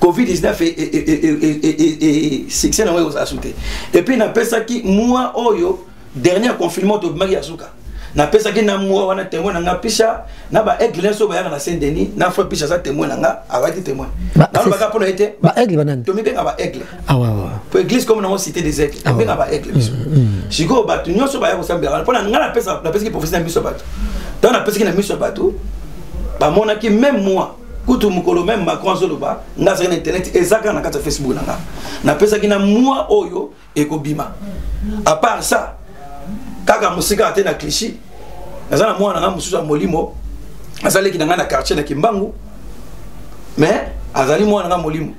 COVID-19 et succès na wezo asute et puis na pesa ki mois oyo dernier confinement to magi asuka na pesa ki na mois wana témoin na pisha na ba aigle so ba ya na Saint-Denis na fa pisha za témoin na arrêté témoin na ba ka pona été ba aigle banane to mi benga ba aigle ah ouais pour église comme na cité des aigles benga ba aigle biso siko ba tunyo so ba ya ko sambela pona nga na pesa ki professeur na biso bato dans na pesa ki na biso bato ba mona ki même moi kutu mukolo même Macron zo ba nga sa na internet ezaka na kata Facebook na pesa ki na moi oyo ekobima à part ça kaka musika ate na cliché nazana mwana na mususu ya molimo azali ki na quartier na Kimbangu mais azali mwana na molimo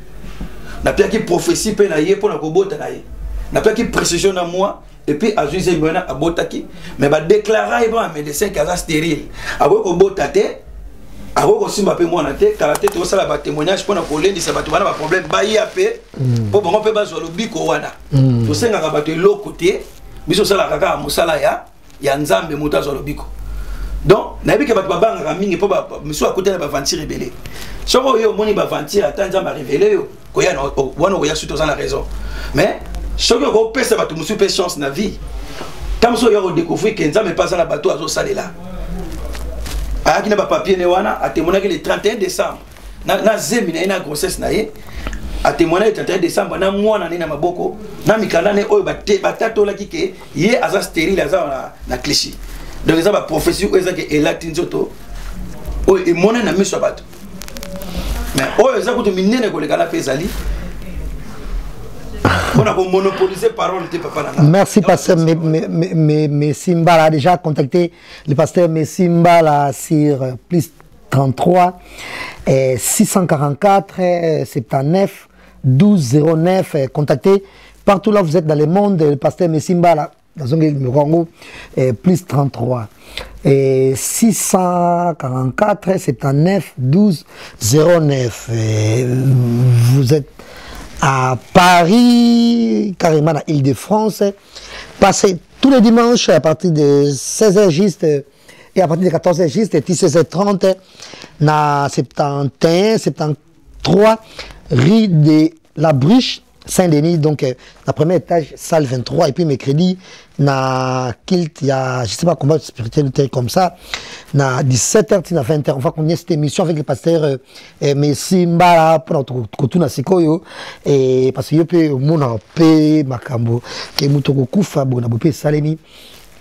na pia ki prophétie pe na ye pona ko bota na ye na pia ki précision na moi et puis azuise mwana abotaki mais ba déclarer ba médecin qui a stérile abo ko bota te abo ko simba pe mwana te karaté to sala ba témoignage pona ko lendi sa bato bana ba problème ba ya pe po bongo pe ba zo lobiko wana to senga ka bato loko te biso sala kaka musala ya nzambe moto zo lobiko donc na bi ke bato babanga mingi po ba miso akote na ba vantir rebelle soko yo moni ba vantir ata nzamba révéler yo ko ya wana ko ya suto za na raison mais soko ko pesa bato musu pe chance na vie tant que vous découvrez que Nzambe passe na bateau azo salela ayaki na ba papier ne wana a témoigné le 31 décembre na zemi na grossesse na ye a témoigné le 31 décembre na mwana na maboko na mikanda ne oyo batato la kike ye aza stérile aza na cliché donc ça ba prophétie oyo que elati nzoto oyo emona na miso bato mais oyo eza kutu minene koleka na pezali. Merci pasteur Messimbala a déjà contacté le pasteur Messimbala sur plus 33 644 79 12 09. Contactez partout là vous êtes dans le monde le pasteur Messimbala dans un numéro plus 33 644 79 12 09. Vous êtes à Paris, carrément à Île-de-France. Passez tous les dimanches à partir de 16h juste et à partir de 14h juste et 16h30 na 71, 73 rue de la Bruche, Saint-Denis, donc la première étage, salle 23, et puis mercredi, na Kilt, il y a, je sais pas comment spiritualité comme ça, na 17h, na 20h, on va continuer cette émission avec le pasteur Messi Mbala, pour notre kotuna sikoyo, et parce que yo pe mona pe makambo, ke mutoko kufa, bon, na bopé salemi,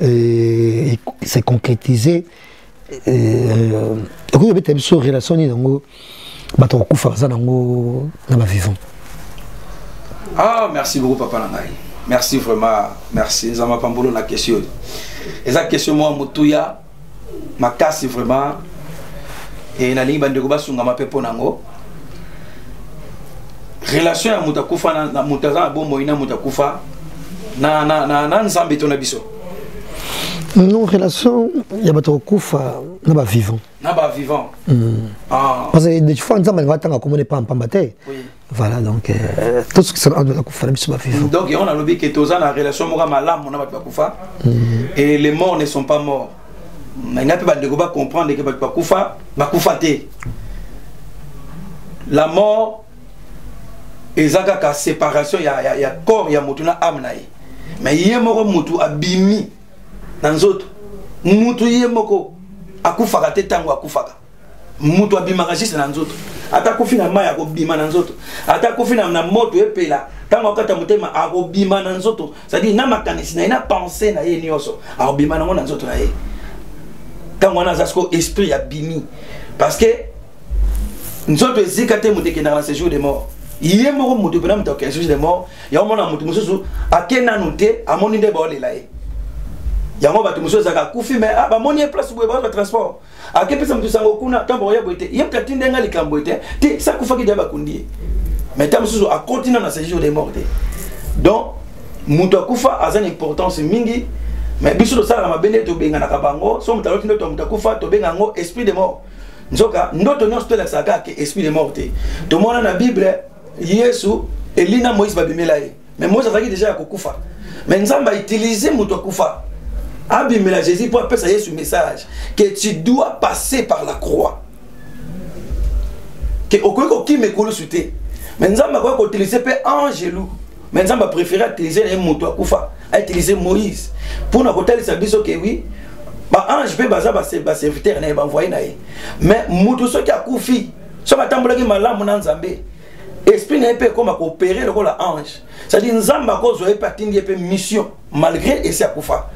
c'est concrétisé, et que yo pe sur relation ni nango, batoko kufa, ça nango, na ba vivant. Ah, merci beaucoup, Papa Nangaï. Merci vraiment. Merci. Ça m'a pas boulot la question. Et la question, moi, Moutouya, ma casse vraiment. Et na ligne de Goba Sunga ma pepo nango. Relation à Moutakufa, na Moutaza, bon moïna Moutakufa. Na Nzambe ton abisso. Non, relation, il y a pas Kufa, n'a pas vivant. N'a pas vivant. Parce que des fois, Nzambe va t'en comme on n'est pas en pambaté. Oui. Voilà, donc tout ce qui sera de la Kufa, vivant. Donc on a l'objet que tous la relation mora malam, on a pas Kufa. Et les morts ne sont pas morts. Mais il n'y a pas de comprendre que pas Kufa, va Kufa té. La mort, ezaka séparation, il y a corps, il y a motuna âme naï. Mais il y a mort mutu abimi. Nanzoto mutu yemoko akufaka te tango akufaka mutu abimaka juste nanzoto ata kufina maya akobima nanzoto ata kufina na moto epela tango akata mutema akobima nanzoto c'est-à-dire na makanisi na ina penser na ye nyoso akobima nango nanzoto na ye tango na zasko esprit abimi parce que nzoto ezikate muteke na séjour de mort yemoko mutu pena muteke séjour de mort ya mona mutu mususu akena nute amoni nde baolela ye yango batu muso zaka kufi mais ah ba moni place boye ba transport akepesa mutu sango kuna tambo ya boite yem tatinde ngali kamboite ti sa kufa ki daba kundi mais tam muso a continuer na séjour de mort donc mutu akufa azana importance mingi mais biso do sala mabende to benga na kabango so mutu alotindo to mutu akufa to benga ngo esprit de mort nzoka ndoto nyonso to la saka ke esprit de mort to mona na bible Yesu elina Moïse babimela ye mais Moïse azaki déjà ya kokufa mais nzamba utiliser mutu akufa abimela Jésus pour appeler ça ce message que tu dois passer par la croix que au qui me coule souté mais nzamba quoi utiliser pe angelou mais nzamba préférer utiliser un moto akufa a utiliser Moïse pour na côté ça biso que oui ba ange pe baza ba serviteur na ba envoyer na ye mais moto so ki akufi so batambola ki malamu na nzambe esprit na pe comme coopérer le la ange ça dit nzamba ko zo e patindi pe mission malgré et c'est akufa.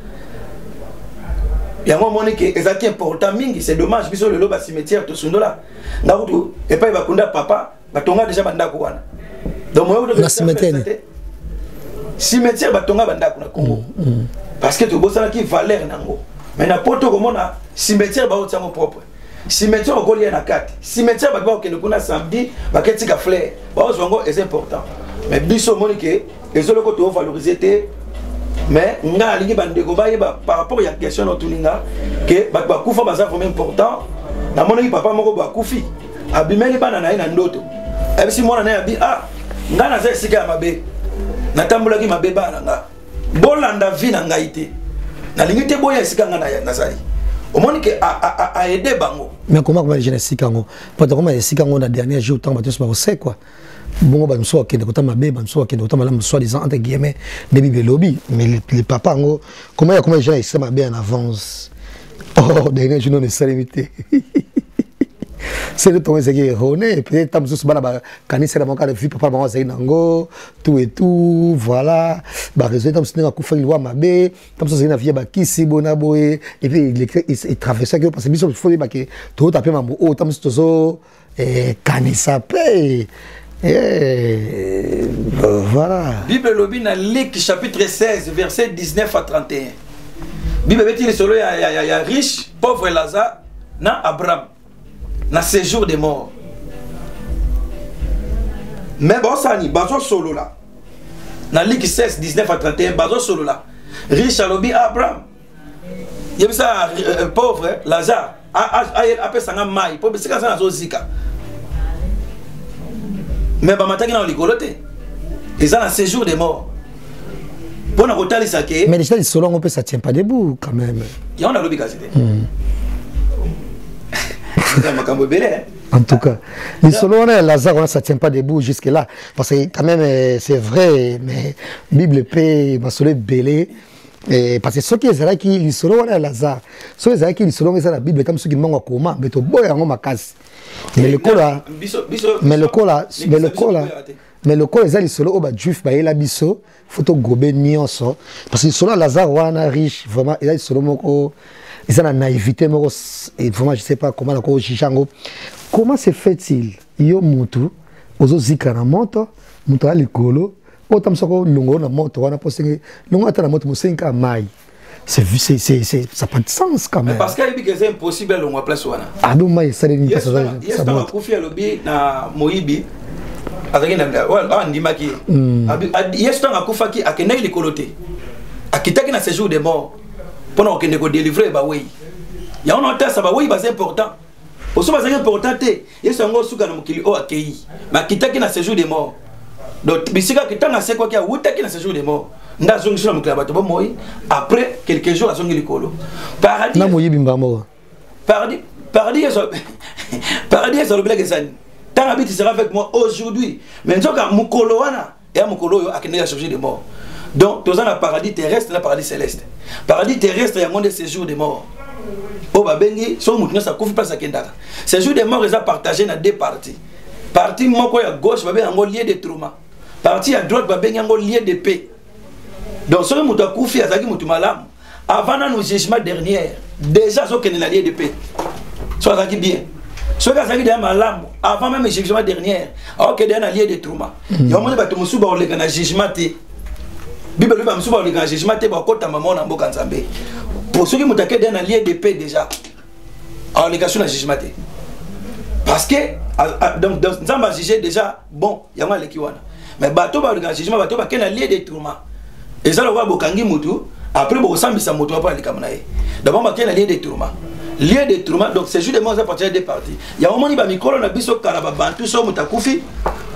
Il y a un moment qui est important, c'est dommage, parce que le cimetière, tout ce là. Et pas papa, batonga déjà bandako wana. Donc moi le cimetière batonga bandako na Congo. Parce que tu bossa qui valeur nango. Mais na poto comme on a cimetière ba otango propre. Cimetière ko lié na carte. Cimetière ba ba ke kuna samedi, ba ketika fleur. Ba ozwango est important. Mais biso monique ezolo ko to valoriser mais nga alingi bandeko bayeba par rapport à question notulinga que bakufa baza vraiment important na moni papa moko bakufi abimeli bana na ina ndoto ebisi mwana na abi ah nga na zesika ya mabe natambola ki mabe bana nga bolanda vie na ngaite na lingite boya esika nga na nazali omoni que a aider bango mais comment va jeune esika ngo pas comment esika ngo na dernier jour temps bato ba sait quoi bon bah nous soit qui est mabe bah nous soit qui est malamu soit disant entre guillemets des bible lobby mais les papas ngo comment les gens ils se mabe en avance oh dernier jour ne s'est limité c'est le temps c'est qui est peut-être tam sous bana kanisa la manka de vie papa bango c'est nango tout et tout voilà bah résultat tam c'est ku fa loi mabe tam sous c'est na vie ba kisi bona boy et puis il traverse que parce que biso faut ba que tout taper mambo oh tam sous kanisa paye. Voilà. Bible lobby dans Luc chapitre 16 verset 19 à 31. Bible dit solo il y a riche, pauvre Lazare, na Abraham, na séjour des morts. Mais bon ça ni bazo solo là. Dans Luc 16 19 à 31 bazo solo là. Riche à lobby Abraham. Il y a ça pauvre Lazare, appelle ça mai, pauvre c'est ça na zika. Mais bamataki na likolote ils ont un séjour des morts pour nous retaler ça que mais déjà les solons on peut ça tient pas debout quand même il y en a lobby quasi en tout cas les solons Lazare ça tient pas debout jusque là parce que quand même c'est vrai mais Bible paie ma solé belé et parce que ceux qui est qui les solons Lazare ceux qui les solons c'est la Bible comme ceux qui manquent comment mais to boy en makasi mais le cola les ali solo oba juif ba ela biso photo gobe nyonso parce que solo Lazare wana riche vraiment il a solo moko ils ont la naïveté moko et vraiment je sais pas comment la ko jichango comment se fait-il yo mutu ozo zika na moto mutu ali kolo otam soko lungo na moto wana posengi lungo ata na moto mosenga mai ça n'a pas de sens quand même. Mais parce qu'il y a c'est impossible à l'on place ouana. Ah non mais ça n'est pas ça. Yes, on a confié à lobby na Moibi. Avec na on dit maki. Yes, on a confié qui a kenai les colotés. A kitaki na séjour des morts. Pendant qu'on ne délivrer ba oui. Il y a un autre ça ba oui c'est important. Au sommet c'est important té. Yes on go suka na mukili o akei. Ma kitaki na séjour des morts. Donc bisika kitanga c'est quoi qui a wutaki na séjour des morts. Après quelques jours, ils ont eu paradis. Paradis, c'est le blague. Tant habite sera avec moi aujourd'hui. Mais nous avons Mukolo et Mukolo a créé la chirurgie des morts. Donc, nous avons le paradis terrestre et le paradis céleste. Paradis terrestre, il y a un monde de séjour des morts. Oh, Babengi, son mouton, ça couvre pas sa kendaka. Séjour des morts, ils ont partagé dans deux parties. Partie moko à gauche, Babengi, un lieu de trauma. Partie à droite, Babengi, un lieu de paix. Donc, ce que nous avons confié à Zaki Moutumalam, avant nos jugements derniers, déjà, ce qu'on est allié de paix. Soit Zaki bien. Ce que Zaki de Malam, avant même le jugement dernier, alors qu'il y a un allié de trauma. Il y a un moment où nous avons un jugement. Bible lui a un jugement, il y a un maman en Bokanzambe. Pour ceux qui ont un allié de paix déjà, en légation de jugement. Parce que, donc, nous avons jugé déjà, bon, il y a un l'équivalent. Mais bateau va le jugement, bateau va un allié de trauma. Et ça, on va bokangi mutu. Après, on va s'ambisser mutu après les kamanaï. D'abord, on va qu'il y a lieu de trauma. Lieu de trauma. Donc, c'est juste des mots à partir des parties. Il y a un moment où il y a un micro, on a biso karababantu, so mutakufi.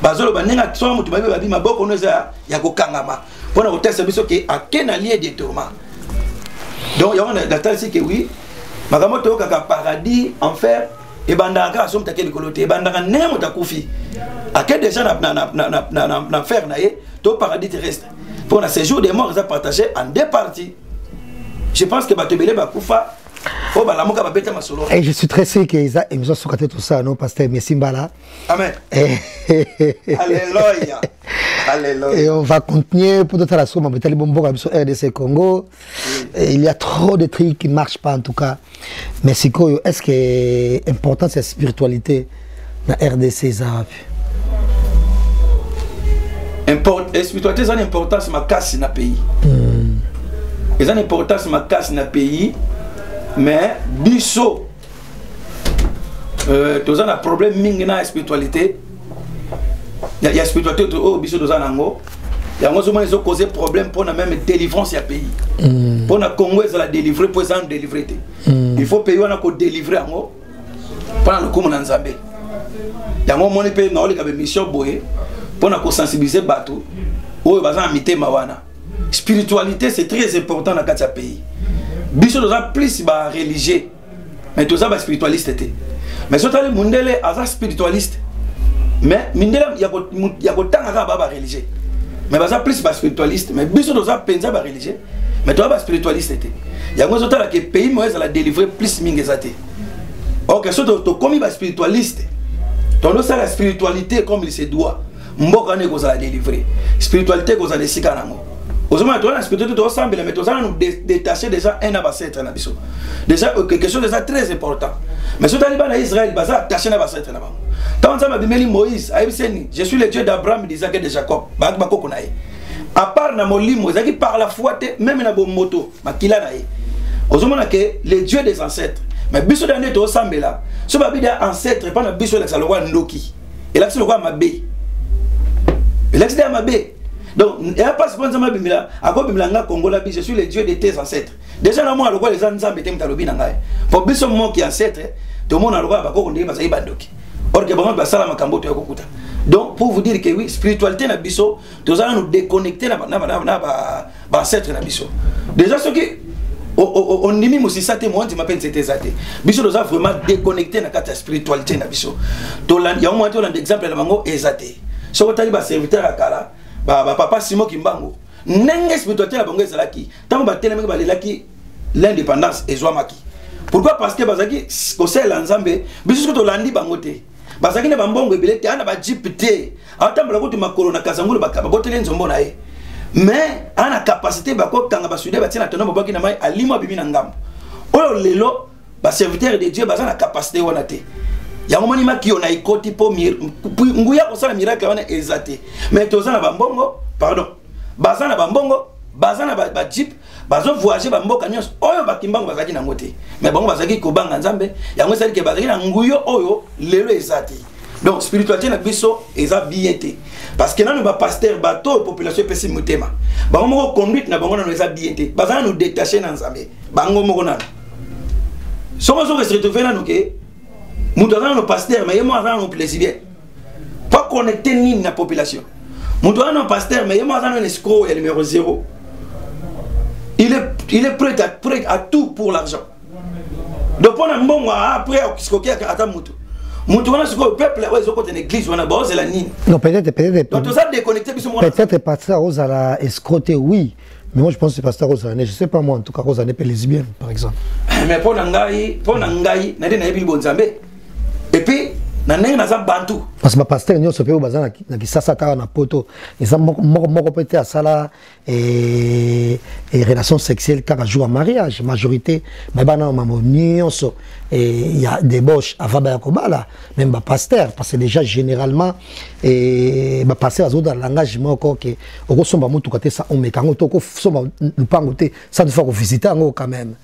Bazolo banenga, so mutu babi babi maboko noza ya kokangama. Pour nous tester biso que à quel lieu de trauma. Donc, il y a un data ici que oui. Magamoto kaka paradis, enfer. Et bandaka som take le coloté. Bandaka ne mutakufi. À quel déjà na faire naé, to paradis terrestre. Pour un séjour des morts, ils ont partagé en deux parties. Je pense que Batebele Bakoufa, et je suis très sûr qu'ils ont souhaité tout ça, non, pasteur Messimbala. Amen. Alléluia. Alléluia. Et on va continuer pour d'autres raisons, mais sur RDC Congo. Il y a trop de trucs qui ne marchent pas en tout cas. Mais est-ce que c'est important cette spiritualité dans RDC Zap? La spiritualité a une importance ma casse dans le pays. Ils ont une importance ma casse dans le pays, mais biso, tous un problème mingi na spiritualité. Il y a spiritualité au biso tous un ango. Il y a moins ils ont causé problème pour la même délivrance du pays. Pour la Congo ils ont la délivrer pour ils ont délivrer. Il faut payer on a qu'on délivrer ango. Pendant le coup mon Nzambe. Il y a moins mon pays na oli kabe mission boye. Pour nous sensibiliser bateau, ou bazan amité mawana. Spiritualité c'est très important dans le pays. Biso doza plus ba religieux, mais doza ba spiritualiste. Mais si tu as le monde les spiritualiste, mais mindela ya kotanga ka ba religieux mais baza plus ba spiritualiste mais biso doza penza ba religieux mais toi ba spiritualiste était ya ngozo tala que pays moïse la délivrer plus mingi ezate OK so to comme ba spiritualiste ton do ça la spiritualité comme il se doit mboka ne ko za la délivrer spiritualité ko za le sika nango ozoma to la spiritualité to semble mais to za nous détacher déjà un abacetre na biso déjà quelque chose de très important mais so taliba na Israël baza attaché na abacetre na bango tant ça mabimeli Moïse aibiseni je suis le Dieu d'Abraham d'Isaac et de Jacob ba ko na ye à part na molimo ezaki par la foi même na bomoto makila na ye ozoma que le Dieu des ancêtres mais biso dane to semble là so babida ancêtre pas na biso la salwa ndoki et là c'est le roi mabé et là c'est mabé. Donc, il n'y a pas ce point de vue là. À quoi Bimlanga Congo la je suis le Dieu de tes ancêtres. Déjà, là, moi, le roi les ancêtres mettaient Mtalobi Nangaï. Pour bien moi qui ancêtre, tout le monde a le roi à Bako Kondé Basaï Bandoki. Or, que bon, Basala Makambo te Kokuta. Donc, pour vous dire que oui, spiritualité na biso, nous allons nous déconnecter na ancêtre na biso. Déjà, ce qui on dit même aussi ça témoin tu m'appelles c'était ça biso nous a vraiment déconnecté na la spiritualité na biso. Il y a un moment un exemple la mango ezate. Ce que tu as serviteur à Kala. Papa Simon Kimbango nenge spiritualité la bango ezalaki tant ba telema ba lelaki l'indépendance ezwamaki pourquoi parce que bazaki ko sela nzambe biso to landi bango te bazaki na bambongo ebele te ana ba jipte atambala ko tu makolo na kasangulu bakaba botele nzombo na ye mais ana capacité bako kanga ba sude ba tina tono bobaki na mai alimo bimi na ngambo oyo lelo ba serviteur de Dieu bazana capacité wana te yango moni maki ona ikoti po nguya ko sala miracle wana ezate mais tozana bambongo pardon bazana bambongo bazana ba jeep bazo voyager bamboka nyos oyo bakimbango bazaki na ngote mais bango bazaki ko banga nzambe yango sali ke bazaki na nguyo oyo lelo ezate donc spiritualité na biso eza biété parce que nanu ba pasteur bato population pesi mutema bango moko conduite na bango nanu eza biété bazana nous détacher na nzambe bango moko nanu somo so que retrouver nanu ke nous avons nos pasteurs, mais moi avons nos plaisirs. Pas connecter ni la population. Nous avons nos pasteurs, mais moi avons un escroc et le numéro 0. Il est prêt à tout pour l'argent. Donc on a un bon après à ta moto. Nous avons le peuple, ils ont l'église, on a base la nine. Non, peut-être. Donc tout ça déconnecté. Peut-être pasteur aux à la escroquer, oui. Mais moi je pense que c'est pasteur Rosané, je sais pas moi en tout cas Rosané peut lesbienne par exemple. Mais pour Nangaï, n'a pas bon Zambé. Et puis, naza bantu. Parce que ma pasteur n'y a pas bazana na kisasa kaka na poto. Ils ont moko pété à sala et relations sexuelles kaka jour à mariage majorité. Mais bana maman nyonso et il y a des boches avant ba kobala même ba pasteur parce que déjà généralement et ba pasteur azo dans langage moko que oko somba mutu kate ça on mekango to ko somba lupango te ça de faire visiter ngo quand même.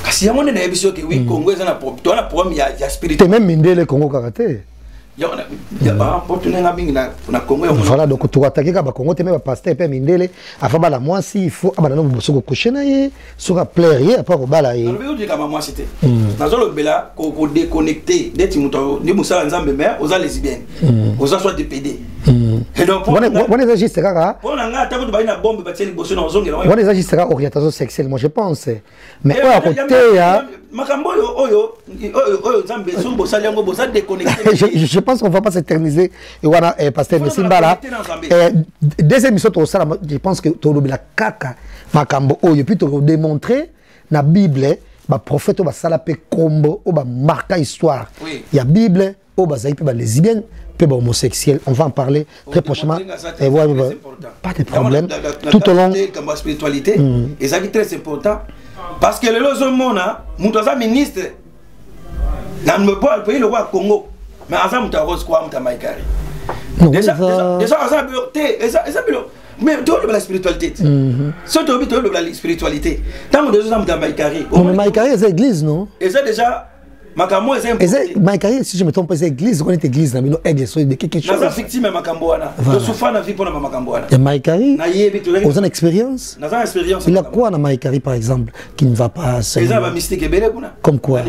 Si on est dans l'émission que oui, Congo est un problème, il y a spiritualité. Même Mindele Congo karaté. Il y a un portugais na Congo. Voilà, donc tu attaquer le Congo, tu mets pasteur et Mindele. Avant la moi si il faut, ah ben non, vous coucher na ye, sur la plaire, après au bala ye. On veut dire que moi c'était. Dans le bela, qu'on déconnecté, des timouto, des moussala nzambe mère, aux lesbiennes, aux soit des PD. Et donc on est juste là. On a un tabac de baïna bombe, battu les bossons en zone. On est juste là orientation sexuelle, moi je pense. Mais à côté ya. Je pense qu'on ne va pas s'éterniser. Et voilà, pasteur Messimbala. Deuxième émission, je pense que tu as la caca. Et puis tu as démontré dans la Bible, le prophète va salaper combo, va marquer histoire. Il y a la Bible, les lesbiennes, les homosexuels. On va en parler très prochainement. Et voilà, pas de problème. Tout au long. La spiritualité, et ça qui est très important. Parce que le logement, nous sommes ministre. Nous ne pouvons pas payer le roi Congo. Mais à ça, nous avons quoi, nous avons déjà, mais tu as la spiritualité. Si tu as la spiritualité, tant que nous avons Maïkari. Mais Maïkari, c'est l'église, non? Et c'est déjà. Maïkari, si je me trompe pas, c'est l'église. On est église, mais église, de quelque chose. Nous sommes victimes de Makamboana. Nous souffrons de la vie pour Makamboana. Et Maïkari, vous avez une expérience? Nous avons une expérience. Il a quoi dans Maïkari, par exemple, qui ne va pas se. Ils ont un mystique et belle. Comme quoi?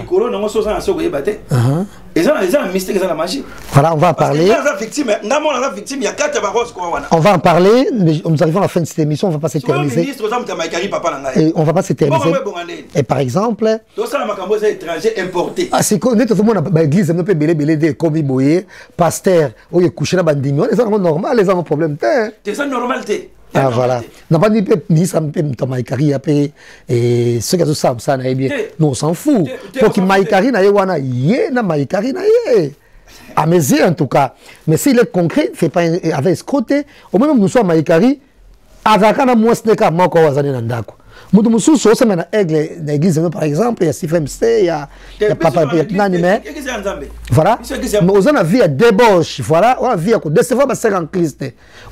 Ils ont un mystère, ils ont la magie. Voilà, on va en parler. On va en parler, mais nous arrivons à la fin de cette émission, on ne va pas s'éterniser. Et on ne va pas s'éterniser. Et par exemple, c'est qu'on est tout le monde dans l'église, on peut belé comme Iboye, pasteur, ou il est couché dans Bandimio, les gens sont normaux, les gens ont un problème. C'est ça normalité. Ah voilà. On n'a pas dit ministre de Maïkari et ceux qui sont ça, nous on s'en fout. Pour que Maïkari na wana yé na Maïkari na yé. À mes yeux en tout cas. Mais s'il est concret, fait pas avec ce côté. Au moment où nous sommes Maïkari, avec un mois ce n'est qu'à moi qu'on va aller dans d'accord. Mutu mususu ose na aigle na église par exemple il y a CFMC il y a papa il y a nanime voilà mais aux en a vie à débauche voilà on a vie à ko décevoir ba en Christ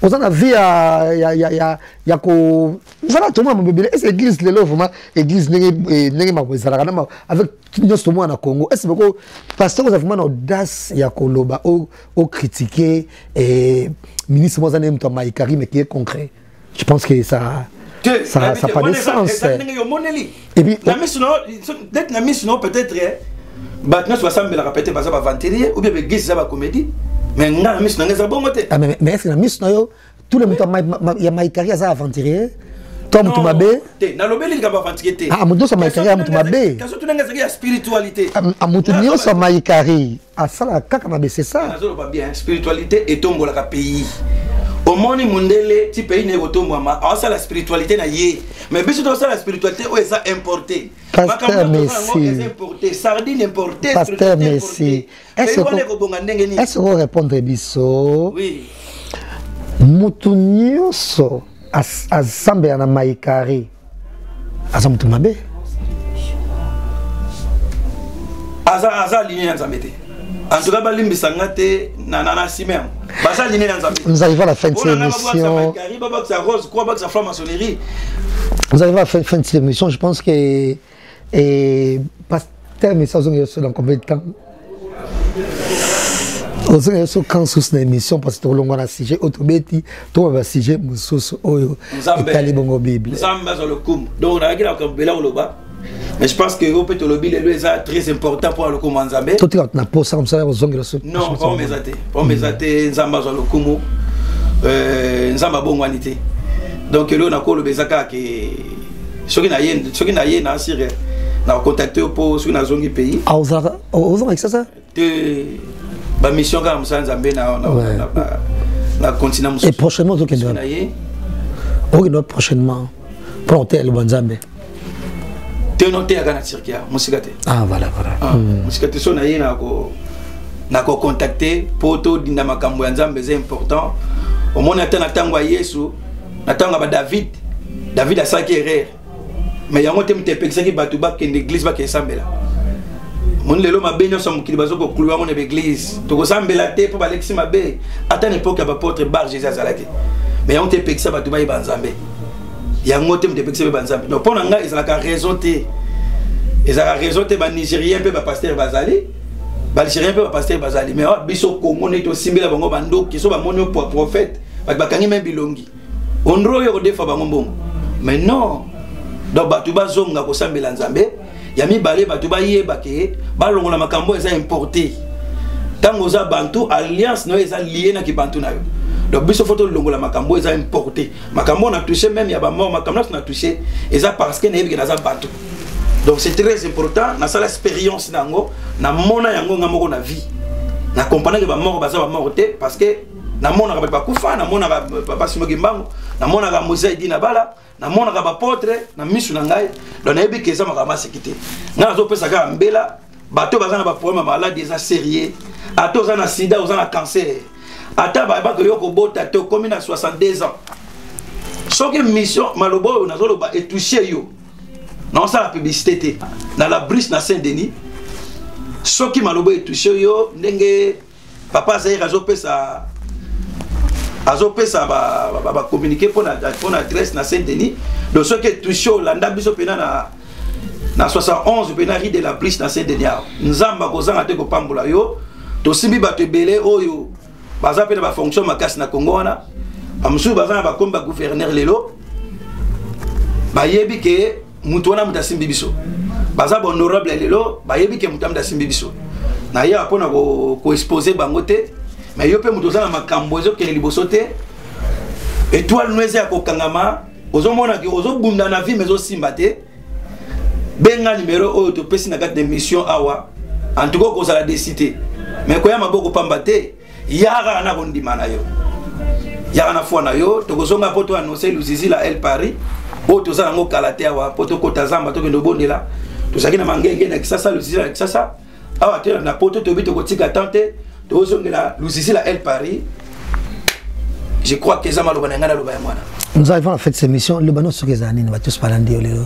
aux en a vie à ko voilà tout le monde bébé est église le vraiment église n'engé ma kozala kana avec nous tout le monde na Congo est-ce que pasteur vous avez vraiment audace ya ko loba au critiquer et ministre Mozane Mto Maïkari mais qui est concret je pense que ça n'a pas de sens. Et puis, peut-être, la répéter, ou bien la comédie. Mais est-ce que la mission, tout le monde il y a Maïkari à aventurier Tom Mutumabe. Ah, Mutu sa Maïkari à Mutumabe. Spiritualité. Ah, Mutunio sa Maïkari. Ah, ça, la Kakamabe, c'est ça. Spiritualité et tombe la pays. Au monde mondial, tu pays n'est automne ah ça la spiritualité na yé mais bien sûr ça la spiritualité où est importé pasteur Messi importé sardine importé pasteur Messi est-ce que répondre biso oui mutunyoso asambe na Maïkari azamutumabe aza ligne na zamete en tout cas balimbi sangate na simem. Nous arrivons à la fin de cette émission. Nous arrivons à la fin de cette émission. Je pense que pasteur Message dans combien de temps? Nous avons quand sous une émission parce que nous avons un sujet autobéti, tout un sujet mususu oyo itali bongo Bible. Nous sommes dans le coup. Donc on a regardé comme bela oloba. Mais je pense que le lobby est très important pour le Koumou Nzambé. Tout est na pour ça comme ça aux ongles. Non, pas mes athées. Pas mes athées Nzamba dans le Koumou. Nzamba bongwanité. Donc là on a quoi le bezaka qui ceux qui n'aient na Syrie. Na contacté pour ceux qui na zongi pays. Ah aux avec ça. De ba mission comme ça Nzambé na continent. Et prochainement donc on prochainement pour le Nzambé. Ah voilà. Musikate so na yena ko contacter pour to dinda makambo ya Nzambe c'est important. Au monde atana tango Yesu, na tango ba David a saki erreur. Mais yango te mtepekisa ki batu ba ke l'église ba ke sambela. Mon lelo mabenyo so mukili bazo ko kuluwa mon église. To ko sambela te po ba lexi mabe. Ata n'époque ya ba apôtre bar Jésus azalaki. Mais yango te pekisa batu ba Nzambe. Yango te mtepekisa ba Nzambe. Donc pour nga ils a raison te. Ils ont raison te ba Nigérien pe ba pasteur bazali. Ba Nigérien pe ba pasteur bazali. Mais biso Congo ne to simbela bango bando ki so ba monyo pour prophète. Ba kangi même bilongi. Ondro yo defa bango mbongo. Mais non. Donc batu ba zonga ko sambela Nzambe. Yami balé batu ba yeba ke ba longola makambo eza importé. Tango za bantu alliance no eza lié na ki bantu na yo. Donc biso photo longola makambo eza importé. Makambo na touché même ya ba mort makambo na touché eza parce que na yebi na za bantu. Donc c'est très important na sala expérience nango na mona yango ngamoko na vie. Na comprendre que ba mort baza ba morté parce que na mona ba kufa na mona ba simoki mbango na mona ga mosaïdi na bala na mona ga ba potre na misu na ngai donc na yebi keza makama sécurité. Na zo pesa ka mbela bato baza na ba problème maladie eza sérieux. Ato za na sida ou za na cancer. Ata ba ko yoko bota to comme na 62 ans. Soki mission malobo na zo lo ba et toucher yo. Non, ça la publicité dans la brise na Saint-Denis. Ce qui m'a touché yo, n'enge papa Zahir azopesa ba communiquer pour la adresse na Saint-Denis. Donc ce qui touché Landa biso pena na 71 pena ri de la brise na Saint-Denis. Nzamba kozanga te ko pambola yo. To simbi ba te belé oyo. Baza pena ba fonction makasi na Congo wana. Amsu baza ba komba gouverneur lelo. Ba yebi ke mutuana mutasimbi biso baza honorable lelo ba yebi ke mutamda simbi biso na ya pona ko exposer bangote mais yo pe mutoza na makambo ezo kele libosote étoile noise ya kokangama ozo mona ki ozo bunda na vie mais ozo simbate benga numéro o to pesi na carte d'émission awa en tout cas ko za la décider mais ko ya maboko pambate yara na kondima na yo yara na fwa na yo to kozonga poto annoncer Luzizi la El Paris o to za ngo kalate awa poto ko tazamba to kendo bondela to zaki na mangenge na kisasa Luzizi la kisasa awa te na poto to bito ko tika tante to zongela Luzizi la El Paris. Je crois que ça m'a l'obana ngana l'obana mwana. Nous arrivons à faire cette émission le bano sukezani va tous parler lelo.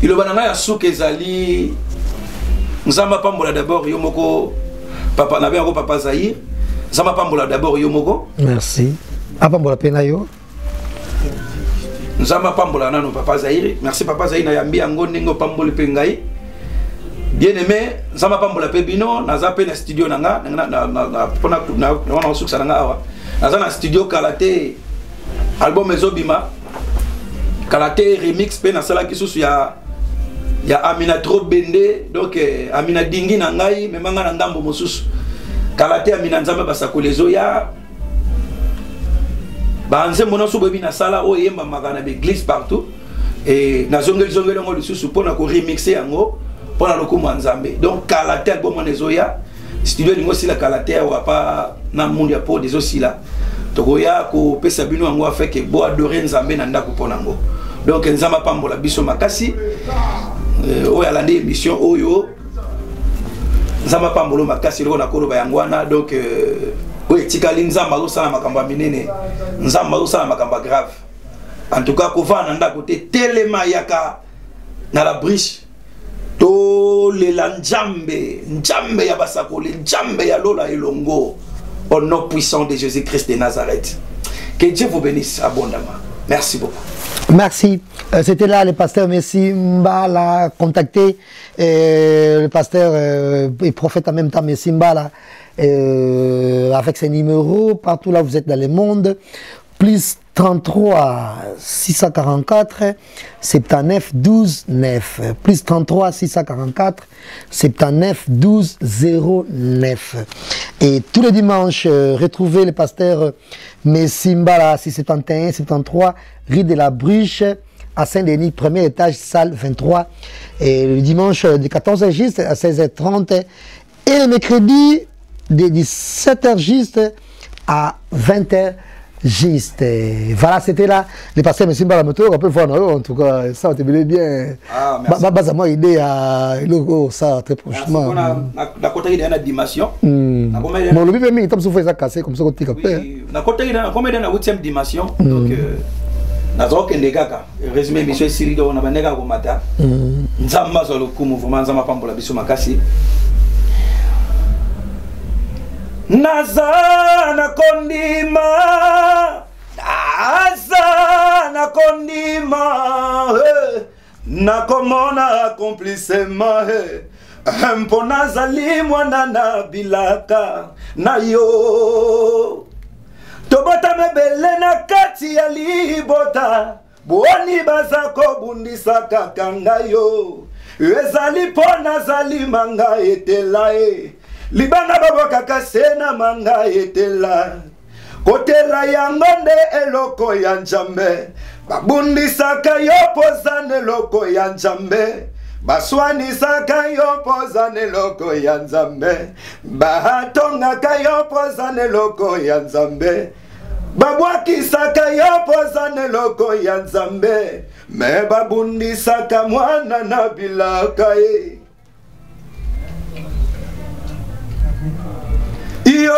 Il obana ya sukezali nzamba pambola d'abord yomoko papa na bien papa Zahir nzamba pambola d'abord yomoko. Merci. Apambola pena yo. Nzamba pambola nano papa Zahir. Merci papa Zahir na yambi yango ndingo pamboli pengai. Bien aimé nzamba pambola pe bino naza pe na studio nanga na pona na suksa nanga awa. Naza na studio Kalate album ezobima Kalate remix pe na sala kisusu ya Amina trop bende donc Amina dingi na ngai memanga na ndambo mosusu Kalate Amina nzamba basakolezo ya banze mona so bebi na sala o yemba magana be glisse partout et na zongeli ngo lisusu pona ko remixer yango pona lokumu nzambe donc Kalate album onezoya studio lingo sila Kalate wa pa na mundi ya po dezo sila tokoya ko pesa bino ngo afeke bo adorer nzambe na ndako pona ngo donc nzamba pambola biso makasi oya lande émission oyo nzamba pambolo makasi loko na koloba yangwana donc oye tikali nzamba zo sala makamba minene nzamba zo sala makamba grave en tout cas ko va na ndako te telema yaka na la briche to le njambe ya basakole njambe ya lola elongo au nom puissant de Jésus-Christ de Nazareth. Que Dieu vous bénisse abondamment. Merci beaucoup. Merci. C'était là le pasteur Messi Mbala contacté le pasteur et prophète en même temps Messi Mbala avec ses numéros partout là où vous êtes dans le monde. Plus 33 644 79 12 9 plus 33 644 79 12 09 et tous les dimanches retrouvez le pasteur Messimbala 671 73 rue de la Bruche à Saint-Denis, premier étage, salle 23 et le dimanche de 14h juste à 16h30 et le mercredi de 17h juste à 20h juste. Voilà, c'était là. Le pasteur Messi Mbala moto, on peut voir en tout cas, ça te plaît bien. Ah, merci. Basa moi idée à logo ça très prochainement. On a côté il y a une dimension. Mon lobby même il tape sur ça cassé comme ça qu'on tique après. Na côté il y a combien dans la 8e dimension. Donc na zo kende kaka. Résumé monsieur Sirido on a baneka ko mata. Nzamba zo lo kumu vraiment nzamba pambola biso makasi. Nazana kondima nakomona accomplissement mpo nazali mwana na bilaka na yo tobota mebele na kati ya libota boni baza kobundisa kaka ngayo ezali mpo nazali manga etela libanga baboka kasena manga etela kotela yango nde eloko ya nzambe babundisaka yo pozana eloko ya nzambe baswanisaka yo pozana eloko ya nzambe batongaka yo pozana eloko ya nzambe babwakisaka yo pozana eloko ya nzambe me babundisaka mwana na bilaka Yo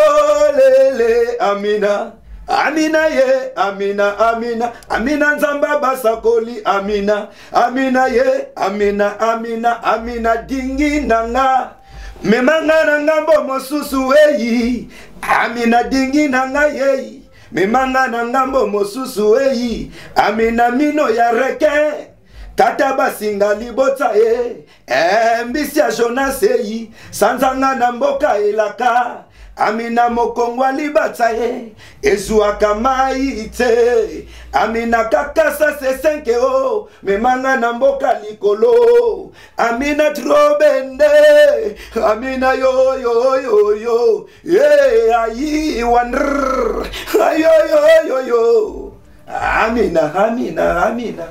lele amina amina ye amina amina amina nzamba basakoli amina amina ye amina amina amina dingi nanga memanga nanga mbo mosusu eyi amina dingi nanga ye memanga nanga mbo mosusu eyi amina mino ya reke tata basinga libota mbisi ya Jonas eyi sanzanga na mboka elaka Amina mokongwa libata ye ezuaka mai te Amina kakasa se 5 o memanga na mboka likolo Amina trobende Amina yo yo yo yo ayi wanr ayo yo yo yo Amina Amina Amina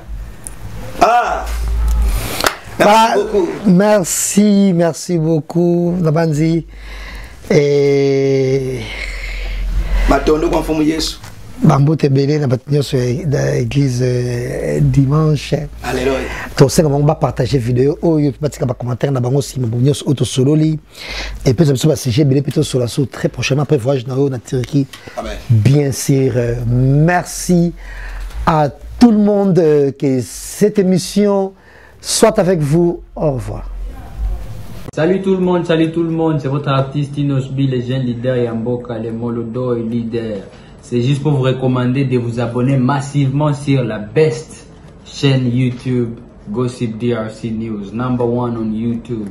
merci beaucoup Nabanzi. Matondo kwa mfumu Yesu. Bambote belé na batinyoso da église dimanche. Alléluia. To senga ba partager vidéo oyo batika ba commentaire na bango si mbonyoso auto sololi et puis ça va sujet belé plutôt sur la sous très prochainement après voyage na Turquie. Amen. Bien sûr. Merci à tout le monde que cette émission soit avec vous. Au revoir. Salut tout le monde, c'est votre artiste Inosbi, le jeune leader Yamboka, le Molodo et leader. C'est juste pour vous recommander de vous abonner massivement sur la best chaîne YouTube, Gossip DRC News, #1 on YouTube.